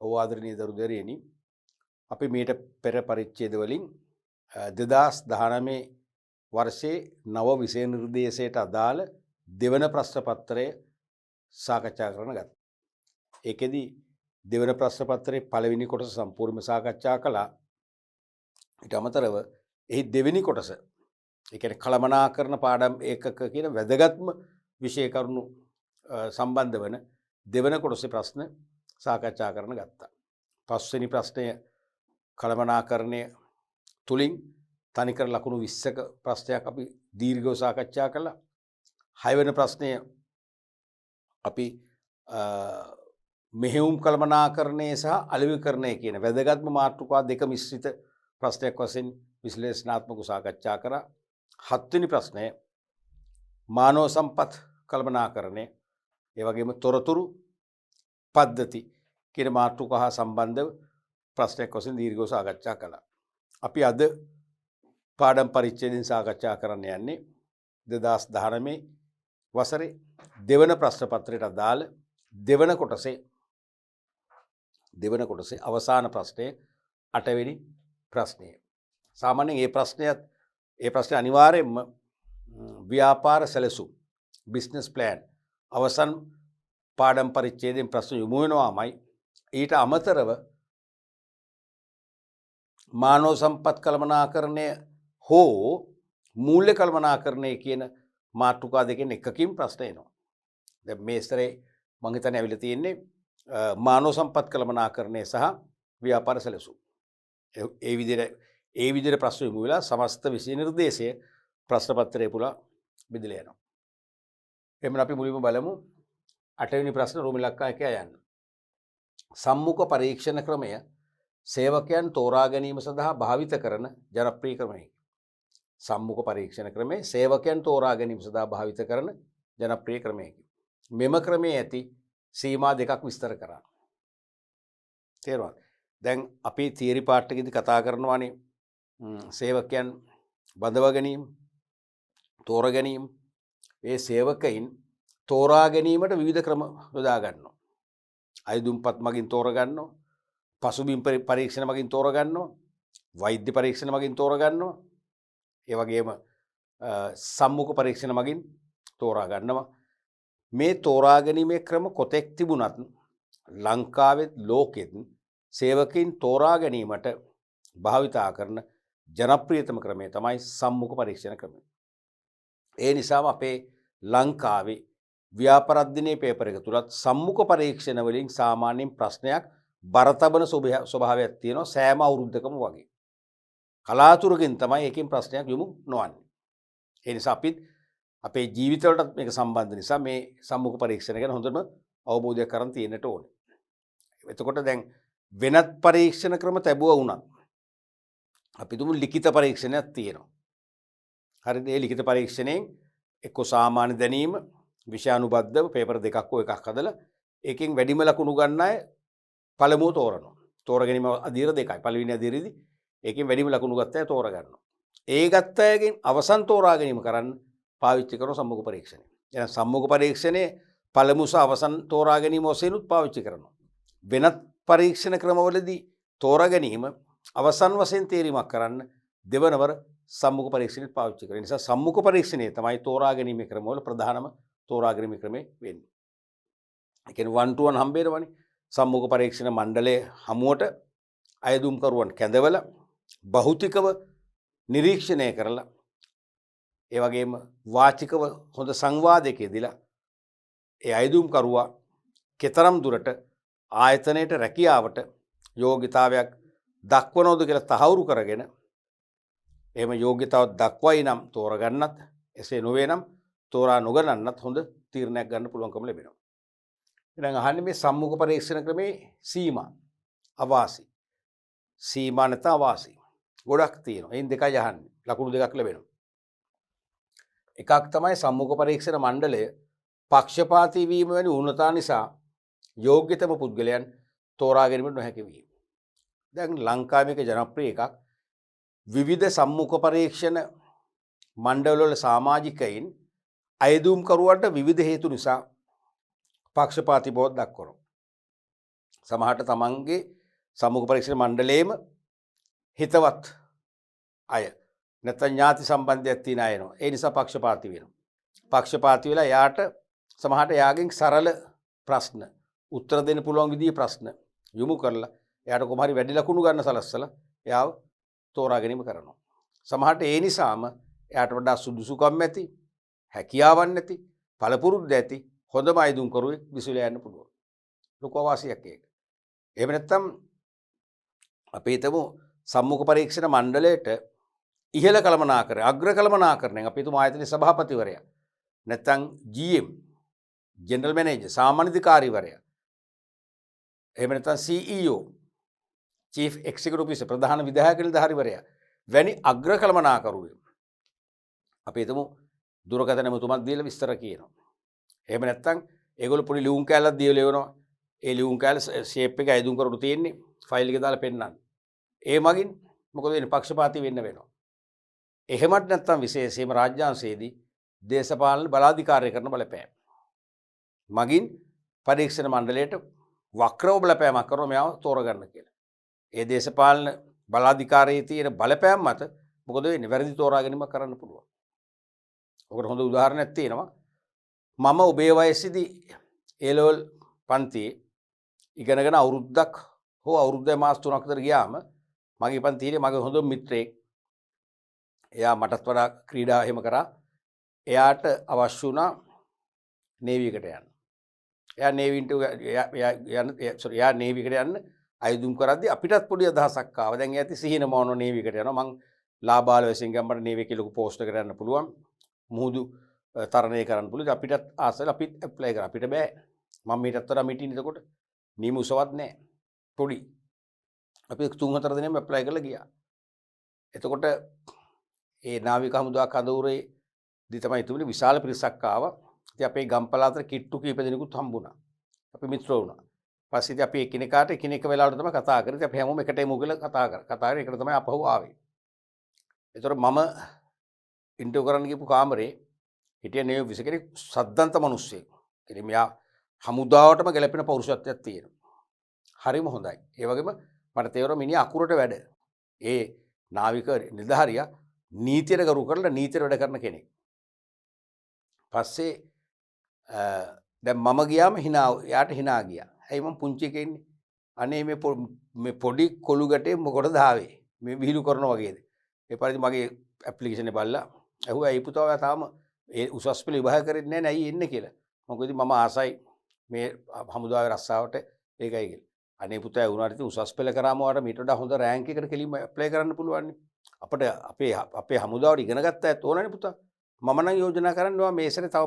ඔව් ආදරණීය දරුදරියනි අපි මීට පෙර පරිච්ඡේද වලින් 2019 වර්ෂයේ නව විෂය නිර්දේශයට අදාළ දෙවන ප්‍රශ්න පත්‍රය සාකච්ඡා කරන ගත්තා. ඒකෙදි දෙවන ප්‍රශ්න පත්‍රයේ පළවෙනි කොටස සම්පූර්ණයෙන්ම සාකච්ඡා කළා. ඊට අමතරව එහි දෙවෙනි කොටස ඒ කියන්නේ කළමනාකරණ පාඩම් ඒකක කියන වැදගත්ම විෂය කරුණු සම්බන්ධ වන දෙවන කොටසේ ප්‍රශ්න සාකච්ඡා කරන ගත්තා. පස්වෙනි ප්‍රශ්නය කළමනාකරණය තුලින් තනිකර ලකුණු 20ක ප්‍රශ්නයක් අපි දීර්ඝව සාකච්ඡා කළා. 6 වෙනි ප්‍රශ්නය අපි මෙහෙයුම් කළමනාකරණය සහ අලෙවිකරණය කියන වැදගත්ම මාතෘකා දෙක මිශ්‍රිත ප්‍රශ්නයක් වශයෙන් විශ්ලේෂණාත්මකව සාකච්ඡා කරා. 7 වෙනි ප්‍රශ්නය මානව සම්පත් කළමනාකරණය ඒ වගේම තොරතුරු පද්ධති කියන මාතෘකා හා සම්බන්ධව ප්‍රශ්නයක් වශයෙන් දීර්ඝව සාකච්ඡා කළා. අපි අද පාඩම් පරිච්ඡේදයෙන් සාකච්ඡා කරන්න යන්නේ 2019 වසරේ දෙවන ප්‍රශ්න පත්‍රයට අදාළ දෙවන කොටසේ අවසාන ප්‍රශ්නය 8 වෙනි ප්‍රශ්නය. සාමාන්‍යයෙන් ඒ ප්‍රශ්නේ අනිවාර්යයෙන්ම ව්‍යාපාර සැලසුම් බිස්නස් ප්ලෑන් අවසන් පාඩම් පරිච්ඡේදයෙන් ප්‍රශ්න යොමු වෙනවාමයි. ඊට අමතරව මානව සම්පත් කළමනාකරණය හෝ මූල්‍ය කළමනාකරණය කියන මාතෘකා දෙකෙන් එකකින් ප්‍රශ්න එනවා. දැන් මේ ස්තරේ මම හිතන්නේ ඇවිල්ලා තියෙන්නේ මානව සම්පත් කළමනාකරණය සහ ව්‍යාපාර සැලසුම්. ඒ විදිහට ප්‍රශ්න යොමු වෙලා සමස්ත විෂය නිර්දේශය ප්‍රශ්න පත්‍රය පුරා බෙදලා යනවා. එහෙනම් අපි මුලින්ම බලමු 8 වෙනි ප්‍රශ්න රෝම ඉලක්කය යන්න. සම්මුඛ පරීක්ෂණ ක්‍රමය සේවකයන් තෝරා ගැනීම සඳහා භාවිත කරන ජනප්‍රිය ක්‍රමයකි. සම්මුඛ පරීක්ෂණ ක්‍රමය සේවකයන් තෝරා ගැනීම සඳහා භාවිත කරන ජනප්‍රිය ක්‍රමයකි. මෙම ක්‍රමයේ ඇති සීමා දෙකක් විස්තර කරන්න. තේරුණාද? දැන් අපි තියරි පාර්ට් එකේදී කතා කරනවානේ සේවකයන් බඳව ගැනීම, තෝරා ගැනීම. ඒ සේවකයින් තෝරා ගැනීමට විවිධ ක්‍රම යොදා ගන්නවා. අයදුම්පත් මගින් තෝරා ගන්නවා, පසුබිම් පරීක්ෂණ මගින් තෝරා ගන්නවා, වෛද්‍ය පරීක්ෂණ මගින් තෝරා ගන්නවා. ඒ වගේම සම්මුඛ පරීක්ෂණ මගින් තෝරා ගන්නවා. මේ තෝරා ගැනීමේ ක්‍රම කොතෙක් තිබුණත් ලංකාවෙත් ලෝකෙත් සේවකයින් තෝරා ගැනීමට භාවිතා කරන ජනප්‍රියතම ක්‍රමය තමයි සම්මුඛ පරීක්ෂණ ක්‍රමය. ඒ නිසාම අපේ ලංකාවේ ව්‍යාපාර අධ්‍යයනයේ පේපර් එක තුලත් සම්මුඛ පරීක්ෂණ වලින් සාමාන්‍යයෙන් ප්‍රශ්නයක් බරතබන ස්වභාවයක් තියෙනවා සෑම අවුරුද්දකම වගේ. කලාතුරකින් තමයි එකකින් ප්‍රශ්නයක් යොමු නොවන්නේ. ඒ නිසා අපිත් අපේ ජීවිතවලටත් මේක සම්බන්ධ නිසා මේ සම්මුඛ පරීක්ෂණ ගැන හොඳම අවබෝධයක් කරන් තියෙන්නට ඕනේ. එතකොට දැන් වෙනත් පරීක්ෂණ ක්‍රම ලැබුවා වුණත් අපි තුමු ලිඛිත පරීක්ෂණයක් තියෙනවා. හරිද? ඒ ලිඛිත පරීක්ෂණයෙන් එක්ක සාමාන්‍ය දැනීම විෂයානුබද්ධව පේපර් දෙකක් හෝ එකක් හදලා ඒකෙන් වැඩිම ලකුණු ගන්න අය පළමුව තෝරනවා. තෝරගැනීම අදියර දෙකයි. පළවෙනි අදියරේදී ඒකෙන් වැඩිම ලකුණු ගත්ත අය තෝරා ගන්නවා. ඒ ගත්ත අයගෙන් අවසන් තෝරා ගැනීම කරන්න පාවිච්චි කරන සම්මුඛ පරීක්ෂණය. එහෙනම් සම්මුඛ පරීක්ෂණයේ පළමු සහ අවසන් තෝරා ගැනීම වශයෙන් උත් පාවිච්චි කරනවා. වෙනත් පරීක්ෂණ ක්‍රමවලදී තෝරා ගැනීම අවසන් වශයෙන් තීරීමක් කරන්න දෙවනවර සම්මුඛ පරීක්ෂණයට පාවිච්චි කරනවා. ඒ නිසා සම්මුඛ පරීක්ෂණය තමයි තෝරා ගැනීමේ ක්‍රමවල ප්‍රධානම තෝරා ගැනීමේ ක්‍රමය වෙන්නේ. ඒ කියන්නේ 1 to 1 හම්බෙනවනේ. සම්මුඛ පරීක්ෂණ මණ්ඩලයේ හමුවට අයදුම්කරුවන් කැඳවලා භෞතිකව නිරීක්ෂණය කරලා ඒ වගේම වාචිකව හොඳ සංවාදයකදීලා ඒ අයදුම්කරුවා කෙතරම් දුරට ආයතනයේ රැකියාවට යෝග්‍යතාවයක් දක්වනවද කියලා තහවුරු කරගෙන එහෙම යෝග්‍යතාවක් දක්වයි නම් තෝරගන්නත් එසේ නොවේ නම් තෝරා නොගන්නත් හොඳ තීරණයක් ගන්න පුළුවන්කම ලැබෙනවා. දැන් අහන්නේ මේ සම්මුඛ පරීක්ෂණ ක්‍රමේ සීමා අවාසි. සීමා නැත අවාසි. ගොඩක් තියෙනවා. එයින් දෙකයි අහන්නේ. ලකුණු දෙකක් ලැබෙනවා. එකක් තමයි සම්මුඛ පරීක්ෂණ මණ්ඩලය පක්ෂපාතී වීම වැනි වුණතා නිසා යෝග්‍යතම පුද්ගලයන් තෝරා ගැනීමට නොහැකි වීම. දැන් ලංකාවේ මේක ජනප්‍රිය එකක්. විවිධ සම්මුඛ පරීක්ෂණ මණ්ඩලවල සමාජිකයින් අයදුම්කරුවන්ට විවිධ හේතු නිසා පක්ෂපාතී බව දක්වනවා. සමහරට තමන්ගේ සම්මුඛ පරීක්ෂණ මණ්ඩලයේම හිතවත් අය නැත්නම් ඥාති සම්බන්ධයක් තියෙන අය එනවා. ඒ නිසා පක්ෂපාතී වෙනවා. පක්ෂපාතී වෙලා යාට සමහරට යාගෙන් සරල ප්‍රශ්න උත්තර දෙන්න පුළුවන් විදිහේ ප්‍රශ්න යොමු කරලා එයාට කොහොම හරි වැඩි ලකුණු ගන්න සලස්සලා එයාව තෝරා ගැනීම කරනවා. සමහරට ඒ නිසාම එයාට වඩා සුදුසුකම් ඇති, හැකියාවක් නැති, පළපුරුද්ද ඇති හොඳම අයදුම් කරුවෙක් විසුලා යන්න පුළුවන්. ලොකු අවාසියක් ඒක. එහෙම නැත්නම් අපි හිතමු සම්මුඛ පරීක්ෂණ මණ්ඩලයට ඉහළ කළමනාකරණය, අග්‍ර කළමනාකරණයෙන් අපි හිතමු ආයතනයේ සභාපතිවරයා නැත්නම් GM ජෙනරල් මැනේජර් සාමාන්‍යාධිකාරීවරයා එහෙම නැත්නම් CEO චීෆ් එක්සිකියුටිව් ඔෆිසර් ප්‍රධාන විධායක නිලධාරිවරයා වැනි අග්‍ර කළමනාකරුවෝ අපි හිතමු දුරකථන ඇමතුමක් දීලා විස්තර කියනවා. එහෙම නැත්නම් ඒගොල්ලෝ පොඩි ලියුම් කෑල්ලක් දීලා එවනවා. ඒ ලියුම් කෑල්ල ෂේප් එක ඇදුම් කරලා තියෙන්නේ ෆයිල් එක දාලා පෙන්නන්න. ඒ මගින් මොකද වෙන්නේ? පක්ෂපාතී වෙන්න වෙනවා. එහෙමත් නැත්නම් විශේෂයෙන්ම රාජ්‍යාංශයේදී දේශපාලන බලාධිකාරය කරන බලපෑම මගින් පරීක්ෂණ මණ්ඩලයට වක්‍රව බලපෑමක් කරනවා මෙයාව තෝරගන්න කියලා. ඒ දේශපාලන බලාධිකාරයේ තියෙන බලපෑම මත මොකද වෙන්නේ? වැරදි තෝරා ගැනීම කරන්න පුළුවන්. ඔකට හොඳ උදාහරණයක් තියෙනවා. මම ඔබේ වයසේදී A level පන්තියේ ඉගෙනගෙන අවුරුද්දක් හෝ අවුරුද්දේ මාස 3ක් විතර ගියාම මගේ පන්තියේ මගේ හොඳ මිත්‍රයෙක් එයා මටත් වඩා ක්‍රීඩා එහෙම කරා. එයාට අවශ්‍ය වුණා නේවි එකට යන්න. එයා නේවි එකට යන්න අයදුම් කරද්දී අපිටත් පොඩි අදහසක් ආවා. දැන් එයාට සිහින මොන නේවි එකට යනවා. මං ලාබාල වශයෙන් ගම්බර නේවි එකේ ලොකු පෝස්ට් එකකට යන්න පුළුවන්. මුහුදු තරණය කරන්න පුළුවන්. අපිටත් ආසල අපිත් ඇප්ලයි කරා. අපිට බෑ. මම මීටත් වඩා මිටින් එතකොට නියම උසවත් නැහැ. පොඩි. අපි 3-4 දිනෙම ඇප්ලයි කරලා ගියා. එතකොට ඒ නාවික හමුදා කඳවුරේ දී තමයි තිබුණේ විශාල පිරිසක් ආවා. ඉතින් අපේ ගම් පළාතට කිට්ටු කීප දෙනෙකුත් හම්බුණා. අපි මිත්‍රෝ වුණා. පස්සේ ඉතින් අපි එකිනෙකාට එකිනෙක වෙලාවට තමයි කතා කරේ. ඉතින් අපි හැමෝම එකට එමු කියලා කතා කරා. කතා කරේ එකට තමයි අපහුව ආවේ. ඒතර මම ඉන්ටර්විව් කරන්න ගිහපු කාමරේ හිටිය නේ විස කෙනෙක් සද්දන්ත මිනිස්සෙක්. ඉතින් මෙයා හමුදාවටම ගැලපෙන පෞරුෂත්වයක් තියෙනවා. හරිම හොඳයි. ඒ වගේම මට තේරුණා මිනිහා අකුරට වැඩ. ඒ නාවික නිලධාරියා නීතියට ගරු කරලා නීතියට වැඩ කරන කෙනෙක්. පස්සේ දැන් මම ගියාම යාට hina ගියා. ඇයි මම පුංචි එකේ ඉන්නේ? අනේ මේ පොඩි කොළු ගැටේ මොකටද ආවේ? මේ විහිළු කරනවා වගේද? ඒ පරිදි මගේ ඇප්ලිකේෂන් එක බලලා ඇහුවා ඒ පුතා ඔයා තාම ඒ උසස් පෙළ විභාග කරෙන්නේ නැහැ නේ ඇයි එන්නේ කියලා. මොකද මම ආසයි මේ හමුදාවේ රස්සාවට ඒකයි කියලා. අනේ පුතා වුණාට ඉතින් උසස් පෙළ කරාම ඔයාලට මීට වඩා හොඳ රෑන්ක් එකකට කෙලින්ම ඇප්ලයි කරන්න පුළුවන් නේ. අපිට අපේ හමුදාවට ඉගෙන ගත්ත ඇත්ත ඕනනේ පුතා. මම නම් යෝජනා කරන්නේ ඔයා මේ සැරේ තව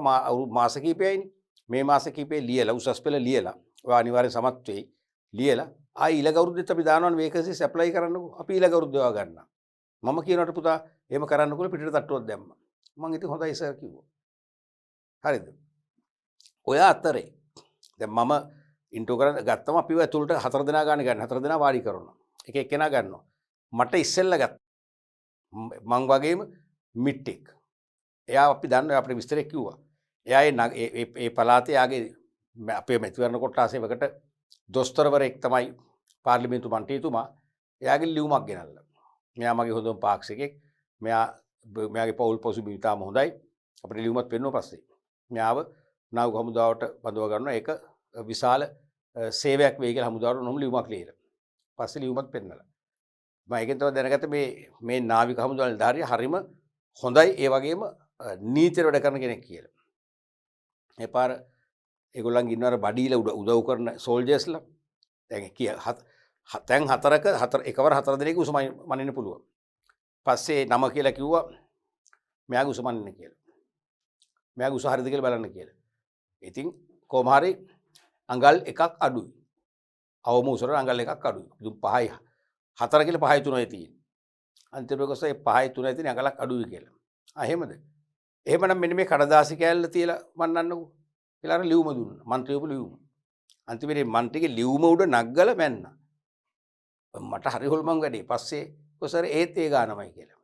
මාස කිහිපයයිනේ. මේ මාස කිහිපේ ලියලා උසස් පෙළ ලියලා ඔයා අනිවාර්යෙන් සමත් වෙයි. ලියලා ආයි ඊළඟ අවුරුද්දෙත් අපි දානවනේ වේකන්සිස් ඇප්ලයි කරන්නකෝ. අපි ඊළඟ අවුරුද්දේ ඔයා ගන්නවා. මම කියනකොට පුතා එහෙම කරන්නකෝ පිටට තට්ටුවක් දැම්මා. මම ඉතින් හොඳයි සර් කිව්වා. හරිද? ඔය අතරේ දැන් මම ඉන්ටර්විව් කරන්න ගත්තම අපිව ඇතුළට 4 දෙනා ගන්න 4 දෙනා වාඩි කරනවා. එක එක්කෙනා ගන්නවා. මට ඉස්සෙල්ලා ගත්තා. මං වගේම මිට්ටෙක්. එයා අපි දන්නවා අපිට විස්තරයක් කිව්වා. එයා ඒ පළාතේ යාගේ අපේ මැතිවරණ කොට්ටාසේවකට දොස්තරවරයෙක් තමයි පාර්ලිමේන්තු මන්ත්‍රීතුමා. එයාගේ ලියුමක් ගෙනල්ලා. මෙයා මගේ හොඳම පාක්ෂිකෙක්. මෙයාගේ පෞල් පසුබිම ඉතාම හොඳයි. අපිට ලියුමක් පෙන්නුවා පස්සේ. මෙයාව නාවික හමුදාවට බඳව ගන්නවා. ඒක විශාල සේවයක් වෙයි කියලා හමුදාවට නොම ලියුමක් ලියලා. පස්සේ ලියුමක් පෙන්නලා. මම ඒකෙන් තමයි දැනගත්තේ මේ නාවික හමුදාවේ නිලධාරියා හරිම හොඳයි ඒ වගේම නීතියට වැඩ කරන කෙනෙක් කියලා. ඒ පාර ඒගොල්ලන් ඉන්නවර බඩීලා උදව් කරන සෝල්ජර්ස්ලා. දැන් තැන් හතරක එකවර 4 දිනක උස මනින්න පුළුවන්. පස්සේ නම කියලා කිව්වා මෙයාගේ උස මනින්න කියලා. මෙයාගේ උස හරියද කියලා බලන්න කියලා. ඉතින් කොහොම හරි අඟල් එකක් අඩුයි. අවම උසට අඟල් එකක් අඩුයි. 5යි 4 කියලා 5යි 3යි තියෙන්නේ. අන්තිමට කොහොසයි 5යි 3යි තියෙන අඟලක් අඩුයි කියලා. එහෙමද? එහෙමනම් මෙන්න මේ කඩදාසි කෑල්ල තියලා මන්නන්නකෝ. කියලා අර ලියුම දුන්නා. මන්ත්‍රීවරු ලියුම. අන්තිමේ මන්ත්‍රීගේ ලියුම උඩ නග්ගලා මැන්නා. මට හරි හොල්මන් වැඩි. පස්සේ කොසර ඒත් ඒ ගානමයි කියලා.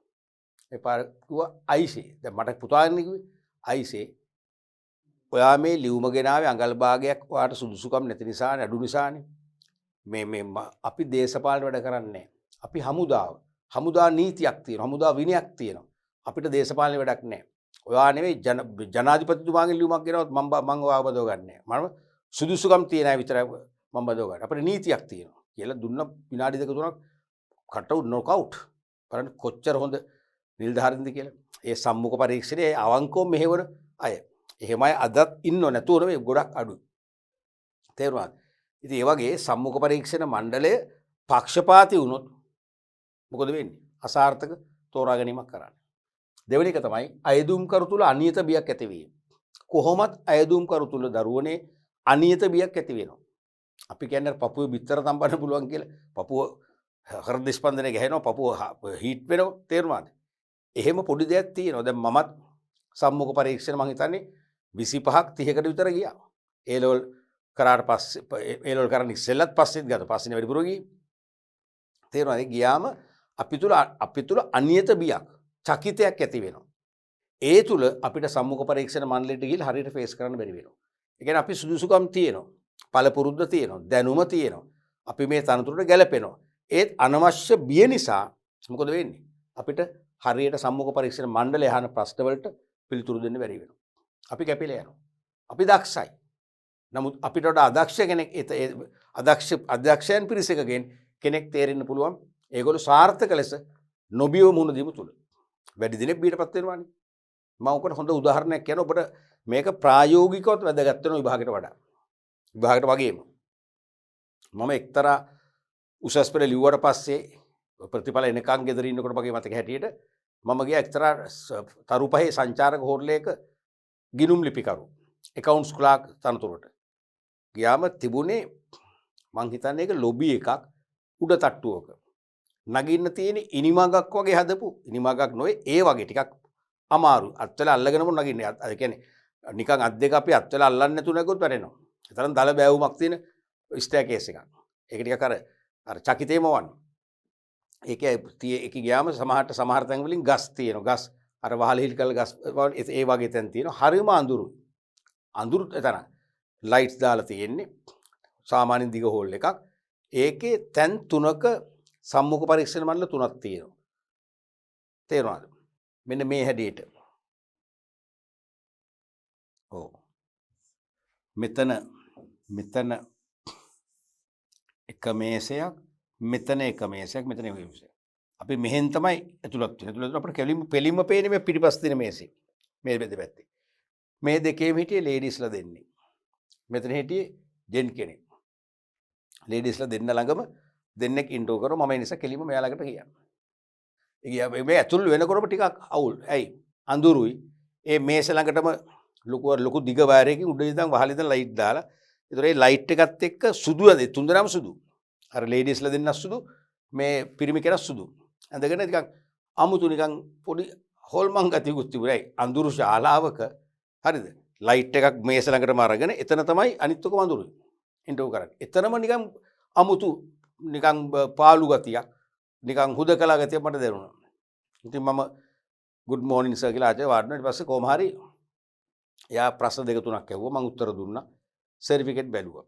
ඒ පාර කිව්වා අයිසේ. දැන් මට පුතාගෙන කිව්වේ අයිසේ. ඔයා මේ ලියුම ගෙනාවේ අඟල් භාගයක් ඔයාට සුදුසුකම් නැති නිසානේ අඩු නිසානේ. අපි දේශපාලන වැඩ කරන්නේ අපි හමුදා නීතියක් තියෙනවා හමුදා විනයක් තියෙනවා අපිට දේශපාලන වැඩක් නැහැ ඔයා නෙවෙයි ජනාධිපතිතුමාගෙන් ලියුමක් ගෙනවත් මම ඔයාව බදව ගන්නෑ මම සුදුසුකම් තියෙන අය විතරයි මම බදව ගන්න අපිට නීතියක් තියෙනවා කියලා දුන්න විනාඩි දෙක තුනක් කට් අවුට් නොකවුට් බලන්න කොච්චර හොඳ නිලධාරීන්ද කියලා ඒ සම්මුඛ පරීක්ෂණයේ අවංකව මෙහෙවන අය එහෙමයි අදත් ඉන්නව නැතුව නෙවෙයි ගොඩක් අඩුයි තේරුණාද ඉතින් ඒ වගේ සම්මුඛ පරීක්ෂණ මණ්ඩලය පක්ෂපාතී වුණොත් මොකද වෙන්නේ අසාර්ථක තෝරා ගැනීමක් කරන්න දෙවෙනි එක තමයි අයදුම් කරු තුල අනියත බියක් ඇතිවීම කොහොමත් අයදුම් කරු තුල දරුවනේ අනියත බියක් ඇති වෙනවා අපි කියන්නේ පපුවේ බිත්තර තම්බන්න පුළුවන් කියලා පපුව හෘද ස්පන්දනය ගහනවා පපුව හීට් වෙනවා තේරුණාද එහෙම පොඩි දෙයක් තියෙනවා දැන් මමත් සම්මුඛ පරීක්ෂණ මම හිතන්නේ 25ක් 30කට විතර ගියා ඒ ලෙවල් කරාට පස්සේ ඒ ලෙවල් කරන්න ඉස්සෙල්ලත් පස්සෙත් ගත්තා පස්සේ වැඩිපුර ගියේ තේරුණාද ගියාම අපි තුල අනියත බියක් චකිතයක් ඇති වෙනවා ඒ තුල අපිට සම්මුඛ පරීක්ෂණ මණ්ඩලයට ගිහිල්ලා හරියට ෆේස් කරන්න බැරි වෙනවා ඒ කියන්නේ අපි සුදුසුකම් තියෙනවා පළපුරුද්ද තියෙනවා දැනුම තියෙනවා අපි මේ තනතුරට ගැලපෙනවා ඒත් අනවශ්‍ය බිය නිසා මොකද වෙන්නේ අපිට හරියට සම්මුඛ පරීක්ෂණ මණ්ඩලය අහන ප්‍රශ්න වලට පිළිතුරු දෙන්න බැරි වෙනවා අපි කැපිලා යනවා අපි දක්ෂයි නමුත් අපිට වඩා අදක්ෂ කෙනෙක් අදක්ෂයන් පිරිසකගෙන් කෙනෙක් තේරෙන්න පුළුවන් ඒගොල්ලෝ සාර්ථක ලෙස නොබියව මුණ දීම තුල වැඩි දිනෙක බීටපත් වෙනවානේ මම ඔකට හොඳ උදාහරණයක් කියනවා ඔබට මේක ප්‍රායෝගිකව වැදගත් වෙනවා විභාගයට වඩා විභාගයට වගේම මම එක්තරා උසස් පෙළ ලිව්වට පස්සේ ප්‍රතිඵල එනකන් ගෙදර ඉන්නකොට මගේ මතක හැටියට මම ගියා එක්තරා තරුපහේ සංචාරක හෝටලයක ගිණුම් ලිපිකරු accounts clerk තනතුරට ගියාම තිබුණේ මං හිතන්නේ ඒක ලොබි එකක් උඩ තට්ටුවක නගින්න තියෙන ඉනිමගක් වගේ හදපු ඉනිමගක් නොවේ ඒ වගේ ටිකක් අමාරු අත්වල අල්ලගෙනම නගින්නේ ඒ කියන්නේ නිකන් අත් දෙක අපි අත්වල අල්ලන්නේ නැතුව නැගොත් වැටෙනවා ඒ තරම් දල බෑවුමක් තියෙන ස්ටෑකේස් එකක් ඒක ටිකක් අර චකිතේම වань ඒක ගියාම සමහර තැන් වලින් ගස් තියෙනවා ගස් අර වහල හිල් කළ ගස් ඒ වගේ තැන් තියෙනවා හරිම අඳුරු එතන ලයිට්ස් දාලා තියෙන්නේ සාමාන්‍ය දිග හෝල් එකක් ඒකේ තැන් තුනක සම්මුඛ පරීක්ෂණ මණ්ඩල තුනක් තියෙනවා තේරුණාද මෙන්න මේ හැඩයට ඔව් මෙතන එක මේසයක් මෙතන එක මේසයක් මෙතන එක මේසයක් අපි මෙහෙන් තමයි ඇතුළත් වෙන්නේ ඇතුළත් අපිට කෙලින්ම පේන්නේ මේ පිටිපස්ස තියෙන මේසෙ මේ දෙපැත්තේ මේ දෙකේම හිටියේ ලේඩිස්ලා දෙන්නේ මෙතන හිටියේ ජෙන් කෙනෙක් ලේඩිස්ලා දෙන්න ළඟම දෙන්නෙක් ඉන්ට්‍රෝ කරා මම ඒ නිසා කෙලින්ම මෙයා ළඟට ගියා. මේ ඇතුල් වෙනකොටම ටිකක් අවුල්. ඇයි? අඳුරුයි. ඒ මේස ළඟටම ලොකු දිග වයරයකින් උඩ ඉඳන් වහල ඉඳන් ලයිට් දාලා. ඒතර ඒ ලයිට් එකත් එක්ක සුදු ඇද තුන්දෙනාම සුදු. අර ලේඩිස්ලා දෙන්නත් සුදු මේ පිරිමි කෙනා සුදු. ඇඳගෙන නිකන් අමුතු නිකන් පොඩි හොල්මන් ගතියකුත් තිබුණා. ඇයි? අඳුරු ශාලාවක හරිද? ලයිට් එකක් මේස ළඟටම අරගෙන එතන තමයි අනිත් ඔක්කොම අඳුරුයි. ඉන්ටර්වයුව කරන්නේ. එතනම නිකන් අමුතු නිකන් පාළු ගතියක් නිකන් හුදකලා ගතියක් මට දැනුණා. ඉතින් මම good morning sir කියලා ආචාර්ය වාඩි වුණා. ඊට පස්සේ කොහොම හරි එයා ප්‍රශ්න දෙක තුනක් ඇහුවා. මම උත්තර දුන්නා. සර්ටිෆිකේට් බැලුවා.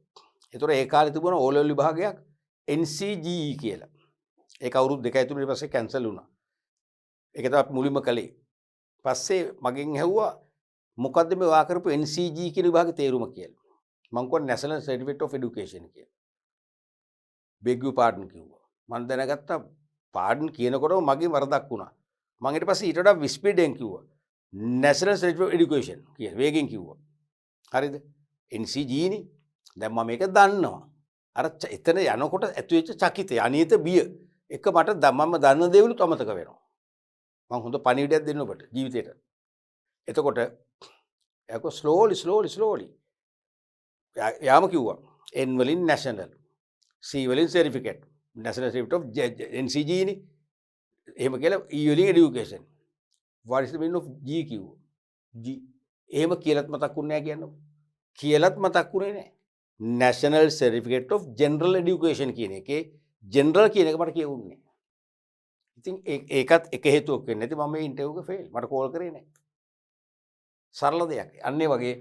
ඒතොර ඒ කාලේ තිබුණා O level විභාගයක් NCGE කියලා. ඒක අවුරුදු දෙකයි තුනකට පස්සේ කැන්සල් වුණා. ඒක තමයි මුලින්ම කළේ. පස්සේ මගෙන් ඇහුවා මොකද්ද මේ වා කරපු NCGE කියන විභාගේ තේරුම කියලා. මම කිව්වා National Certificate of Education කියලා. beg your pardon කිව්වා. මම දැනගත්තා පාඩන් කියනකොටම මගේ වරදක් වුණා. මම ඊට පස්සේ ඊට වඩා විස්පීඩෙන් කිව්වා. National Certificate of Education කියලා වේගෙන් කිව්වා. හරිද? NCGE නේ. දැන් මම මේක දන්නවා. අර එතන යනකොට ඇතු වෙච්ච චකිතය අනියත බිය එක මට මම දන්න දේවලුත් අමතක වෙනවා. මම හොඳ පණිවිඩයක් දෙන්න ඔබට ජීවිතේට. එතකොට ඒක slowly යාම කිව්වා N වලින් national C වලින් certificate national certificate of NCGE නේ. එහෙම කියලා E වලින් education. What is the meaning of G කිව්වා. G එහෙම කියලාත් මතක් වුණේ නැහැ කියන්නේ. කියලාත් මතක් වුණේ නැහැ. National Certificate of General Education කියන එකේ general කියන එක මට කියවුන්නේ. ඉතින් ඒකත් එක හේතුවක් වෙන්නේ නැති මම මේ ඉන්ටර්විව් එක ෆේල්. මට කෝල් කරේ නැහැ. සරල දෙයක්. අන්න ඒ වගේ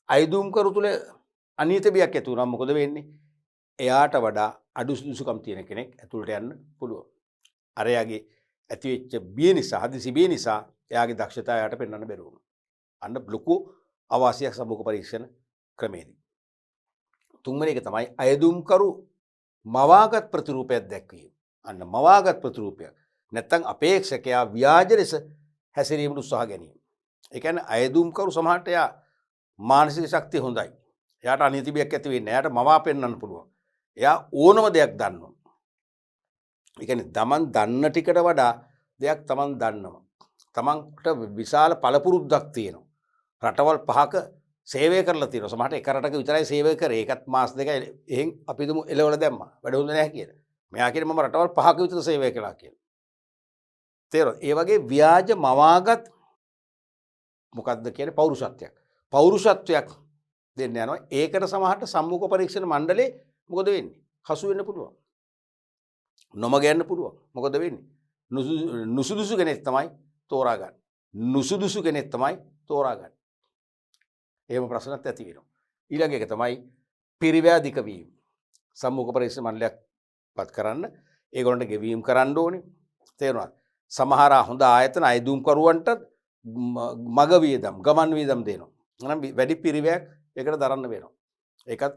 අයදුම් කරු තුල අනියත බියක් ඇති වුණා මොකද වෙන්නේ? එයාට වඩා අඩු සුදුසුකම් තියෙන කෙනෙක් ඇතුළට යන්න පුළුවන්. අරයාගේ ඇතිවෙච්ච බිය නිසා හදිසි බිය නිසා එයාගේ දක්ෂතාවය යට පෙන්වන්න බැරි වුණා. අන්න ලොකු අවාසියක් සම්මුඛ පරීක්ෂණ ක්‍රමේදී. තුන්වෙනි එක තමයි අයදුම්කරු මවාගත් ප්‍රතිරූපයක් දැක්වීම. අන්න මවාගත් ප්‍රතිරූපයක්. නැත්තම් අපේක්ෂකයා ව්‍යාජ ලෙස හැසිරීමට උත්සාහ ගැනීම. ඒ කියන්නේ අයදුම්කරු සමහරට එයා මානසික ශක්තිය හොඳයි. එයාට අනීති බියක් ඇති වෙන්නේ නැහැ. එයාට මවා පෙන්වන්න පුළුවන්. එයා ඕනම දෙයක් දන්නවා. ඒ කියන්නේ තමන් දන්න ටිකට වඩා දෙයක් තමන් දන්නවා. තමන්ට විශාල පළපුරුද්දක් තියෙනවා. රටවල් 5ක සේවය කරලා තියෙනවා. සමහරට එක රටක විතරයි සේවය කරේ. ඒකත් මාස දෙකයි එහෙන් අපි දුමු එලවල දැම්මා. වැඩ හොඳ නැහැ කියලා. මෙයා කියන්නේ මම රටවල් 5ක විතර සේවය කළා කියලා. තේරෙනවද? ඒ වගේ ව්‍යාජ මවාගත් මොකක්ද කියන්නේ පෞරුෂත්වයක්. පෞරුෂත්වයක් දෙන්න යනවා. ඒකට සමහරට සම්මුඛ පරීක්ෂණ මණ්ඩලේ මොකද වෙන්නේ? හසු වෙන්න පුළුවන්. නොමග යන්න පුළුවන්. මොකද වෙන්නේ? නුසුදුසු කෙනෙක් තමයි තෝරා ගන්න. නුසුදුසු කෙනෙක් තමයි තෝරා ගන්න. එහෙම ප්‍රශ්නත් ඇති වෙනවා. ඊළඟ එක තමයි පිරිවැදික වීම. සම්මුඛ පරීක්ෂණ මණ්ඩලයක් පත් කරන්න ඒගොල්ලන්ට ගෙවීම් කරන්න ඕනේ. තේරුණාද? සමහර හොඳ ආයතන අයදුම්කරුවන්ට මග වියදම් ගමන් වියදම් දෙනවා. එහෙනම් වැඩි පිරිවැයක් ඒකට දරන්න වෙනවා. ඒකත්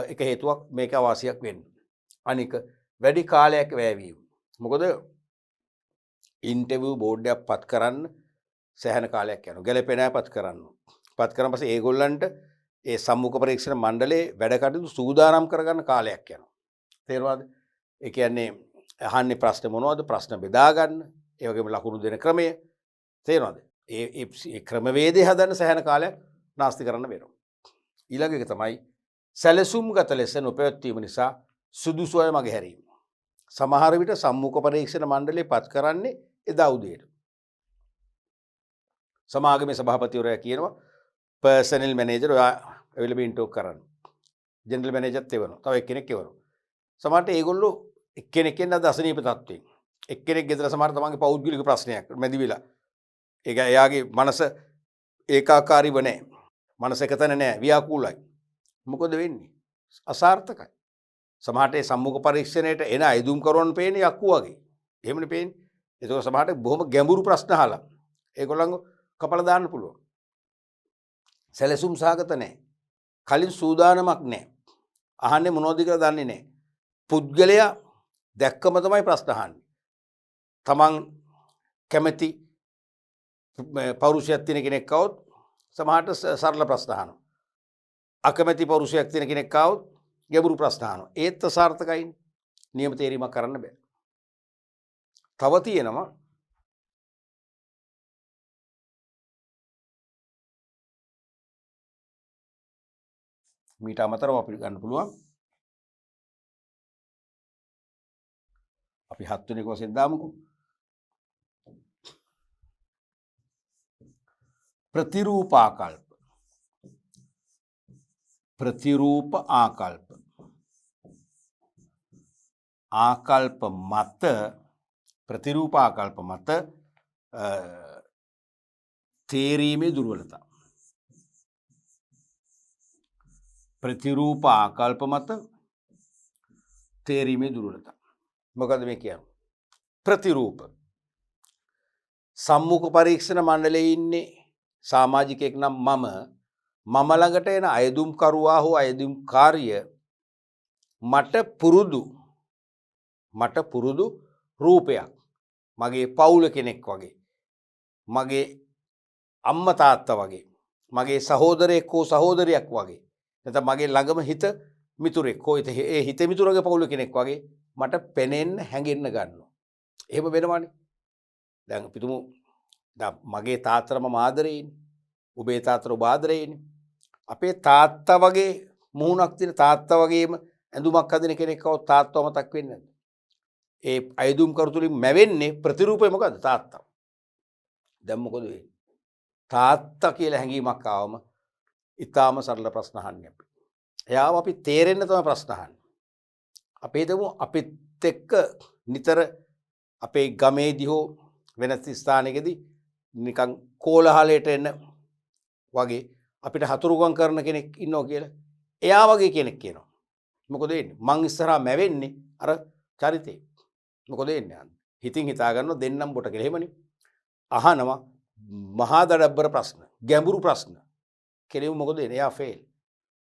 එක හේතුවක් මේක අවාසියක් වෙන්න. අනික වැඩි කාලයක් වැය වීම. මොකද ඉන්ටර්විව් බෝඩ් එකක් පත් කරන්න සෑහෙන කාලයක් යනවා. ගැලපෙන අය පත් කරන්න. පත් කරන පස්සේ ඒගොල්ලන්ට ඒ සම්මුඛ පරීක්ෂණ මණ්ඩලයේ වැඩ කටයුතු සූදානම් කරගන්න කාලයක් යනවා. තේරුණාද? ඒ කියන්නේ අහන්නේ ප්‍රශ්න මොනවද? ප්‍රශ්න බෙදා ගන්න. ඒ වගේම ලකුණු දෙන ක්‍රමය. තේරුණාද? ඒ ක්‍රමවේදය හදන්න සෑහෙන කාලයක් නාස්ති කරන්න වෙනවා. ඊළඟ එක තමයි සැලසුම්ගත ලෙස නොපැවැත්වීම නිසා සුදුසු අය මගහැරීම. සමහර විට සම්මුඛ පරීක්ෂණ මණ්ඩලය පත් කරන්නේ එදා උදේට. සමාගමේ සභාපතිවරයා කියනවා පර්සනල් මැනේජර් ඔයා ඇවිල්ලා බින්ටෝක් කරන්න. ජෙනරල් මැනේජර්ත් එවනවා. තව එක්කෙනෙක් එවනවා. සමහරට ඒගොල්ලෝ එක්කෙනෙක් එන්න අසනීප තත්ත්වයෙන්. එක්කෙනෙක් ගෙදර සමහර තමන්ගේ පෞද්ගලික ප්‍රශ්නයක් මැදි වෙලා. ඒක එයාගේ මනස ඒකාකාරීව නැහැ. මනස එකතන නැහැ. ව්‍යාකූලයි. මොකද වෙන්නේ? අසාර්ථකයි. සමහරට ඒ සම්මුඛ පරීක්ෂණයට එන අයදුම්කරුවන් පේන්නේ යක්කු වගේ. එහෙමනේ පේන්නේ. ඒක සමහරට බොහොම ගැඹුරු ප්‍රශ්න අහලා ඒගොල්ලන්ව කපලා දාන්න පුළුවන්. සැලසුම් සහගත නැහැ. කලින් සූදානමක් නැහැ. අහන්නේ මොනවද කියලා දන්නේ නැහැ. පුද්ගලයා දැක්කම තමයි ප්‍රශ්න අහන්නේ. තමන් කැමැති පෞරුෂයක් තියෙන කෙනෙක් આવොත් සමහරට සරල ප්‍රශ්න අහනවා. අකමැති පෞරුෂයක් තියෙන කෙනෙක් આવොත් ගැඹුරු ප්‍රශ්න අහනවා. ඒත් අසාර්ථකයි. නියම තේරීමක් කරන්න බෑ. තව තියෙනවා මීට අමතරව අපිට ගන්න පුළුවන් අපි 7 වෙනි එක වශයෙන් දාමුකෝ ප්‍රතිරූප ආකල්ප ආකල්ප මත ප්‍රතිරූප ආකල්ප මත තේරීමේ දුර්වලතා ප්‍රතිරූප ආකල්ප මත තේරීමේ දුර්වලතා මොකද මේ කියන්නේ ප්‍රතිරූප සම්මුඛ පරීක්ෂණ මණ්ඩලයේ ඉන්නේ සමාජිකයෙක් නම් මම ළඟට එන අයදුම්කරුවා හෝ අයදුම්කාරිය මට පුරුදු රූපයක් මගේ පවුල කෙනෙක් වගේ මගේ අම්මා තාත්තා වගේ මගේ සහෝදරයෙක් හෝ සහෝදරියක් වගේ නැත්නම් මගේ ළඟම හිත මිතුරෙක් හෝ ඒ හිත මිතුරගේ පවුල කෙනෙක් වගේ මට පෙනෙන්න හැඟෙන්න ගන්නවා. එහෙම වෙනවනේ. දැන් අපි තුමු මගේ තාත්තට මම ආදරෙයිනේ. ඔබේ තාත්තට ඔබ ආදරෙයිනේ. අපේ තාත්තා වගේ මුහුණක් තියෙන තාත්තා වගේම ඇඳුමක් හදන කෙනෙක් આવොත් තාත්තව මතක් වෙන්නේ නැද්ද? ඒ අයදුම් කරු තුලින් මැවෙන්නේ ප්‍රතිරූපය මොකද්ද? තාත්තා. දැන් මොකද වෙන්නේ? තාත්තා කියලා හැඟීමක් ආවම ඊටාම සරල ප්‍රශ්න අහන්නේ අපි. එයාව අපි තේරෙන්න තමයි ප්‍රශ්න අහන්නේ. අපි හිතමු අපිත් එක්ක නිතර අපේ ගමේදී හෝ වෙනත් ස්ථානයකදී නිකන් කෝලහලයට එන වගේ අපිට හතුරුකම් කරන කෙනෙක් ඉන්නවා කියලා. එයා වගේ කෙනෙක් කියනවා. මොකද වෙන්නේ? මං ඉස්සරහා මැවෙන්නේ අර චරිතේ. මොකද වෙන්නේ? හිතින් හිතා ගන්න දෙන්නම් බොට කියලා එහෙමනේ. අහනවා මහා දඩබ්බර ප්‍රශ්න, ගැඹුරු ප්‍රශ්න. කෙනෙකු මොකද වෙන්නේ? එයා ෆේල්.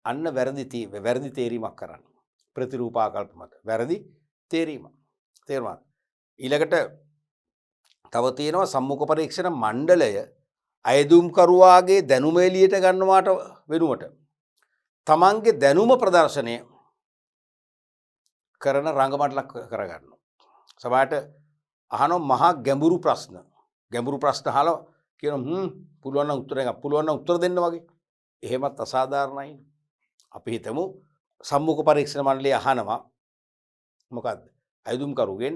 අන්න වැරදි තේරීමක් කරන්න. ප්‍රතිරූපාකල්ප මත. වැරදි තේරීම. තේරුණාද? ඊළඟට තව තියෙනවා සම්මුඛ පරීක්ෂණ මණ්ඩලය අයදුම්කරුවාගේ දැනුම එළියට ගන්නවාට වෙනුවට තමන්ගේ දැනුම ප්‍රදර්ශනය කරන රංගමටලක් කරගන්නවා. සමහරට අහනවා මහා ගැඹුරු ප්‍රශ්න. ගැඹුරු ප්‍රශ්න අහලා කියනවා පුළුවන් නම් උත්තර දෙන්න, පුළුවන් නම් උත්තර දෙන්න වගේ. එහෙමත් අසාධාරණයි. අපි හිතමු සම්මුඛ පරීක්ෂණ මණ්ඩලය අහනවා මොකද්ද? අයදුම්කරුගෙන්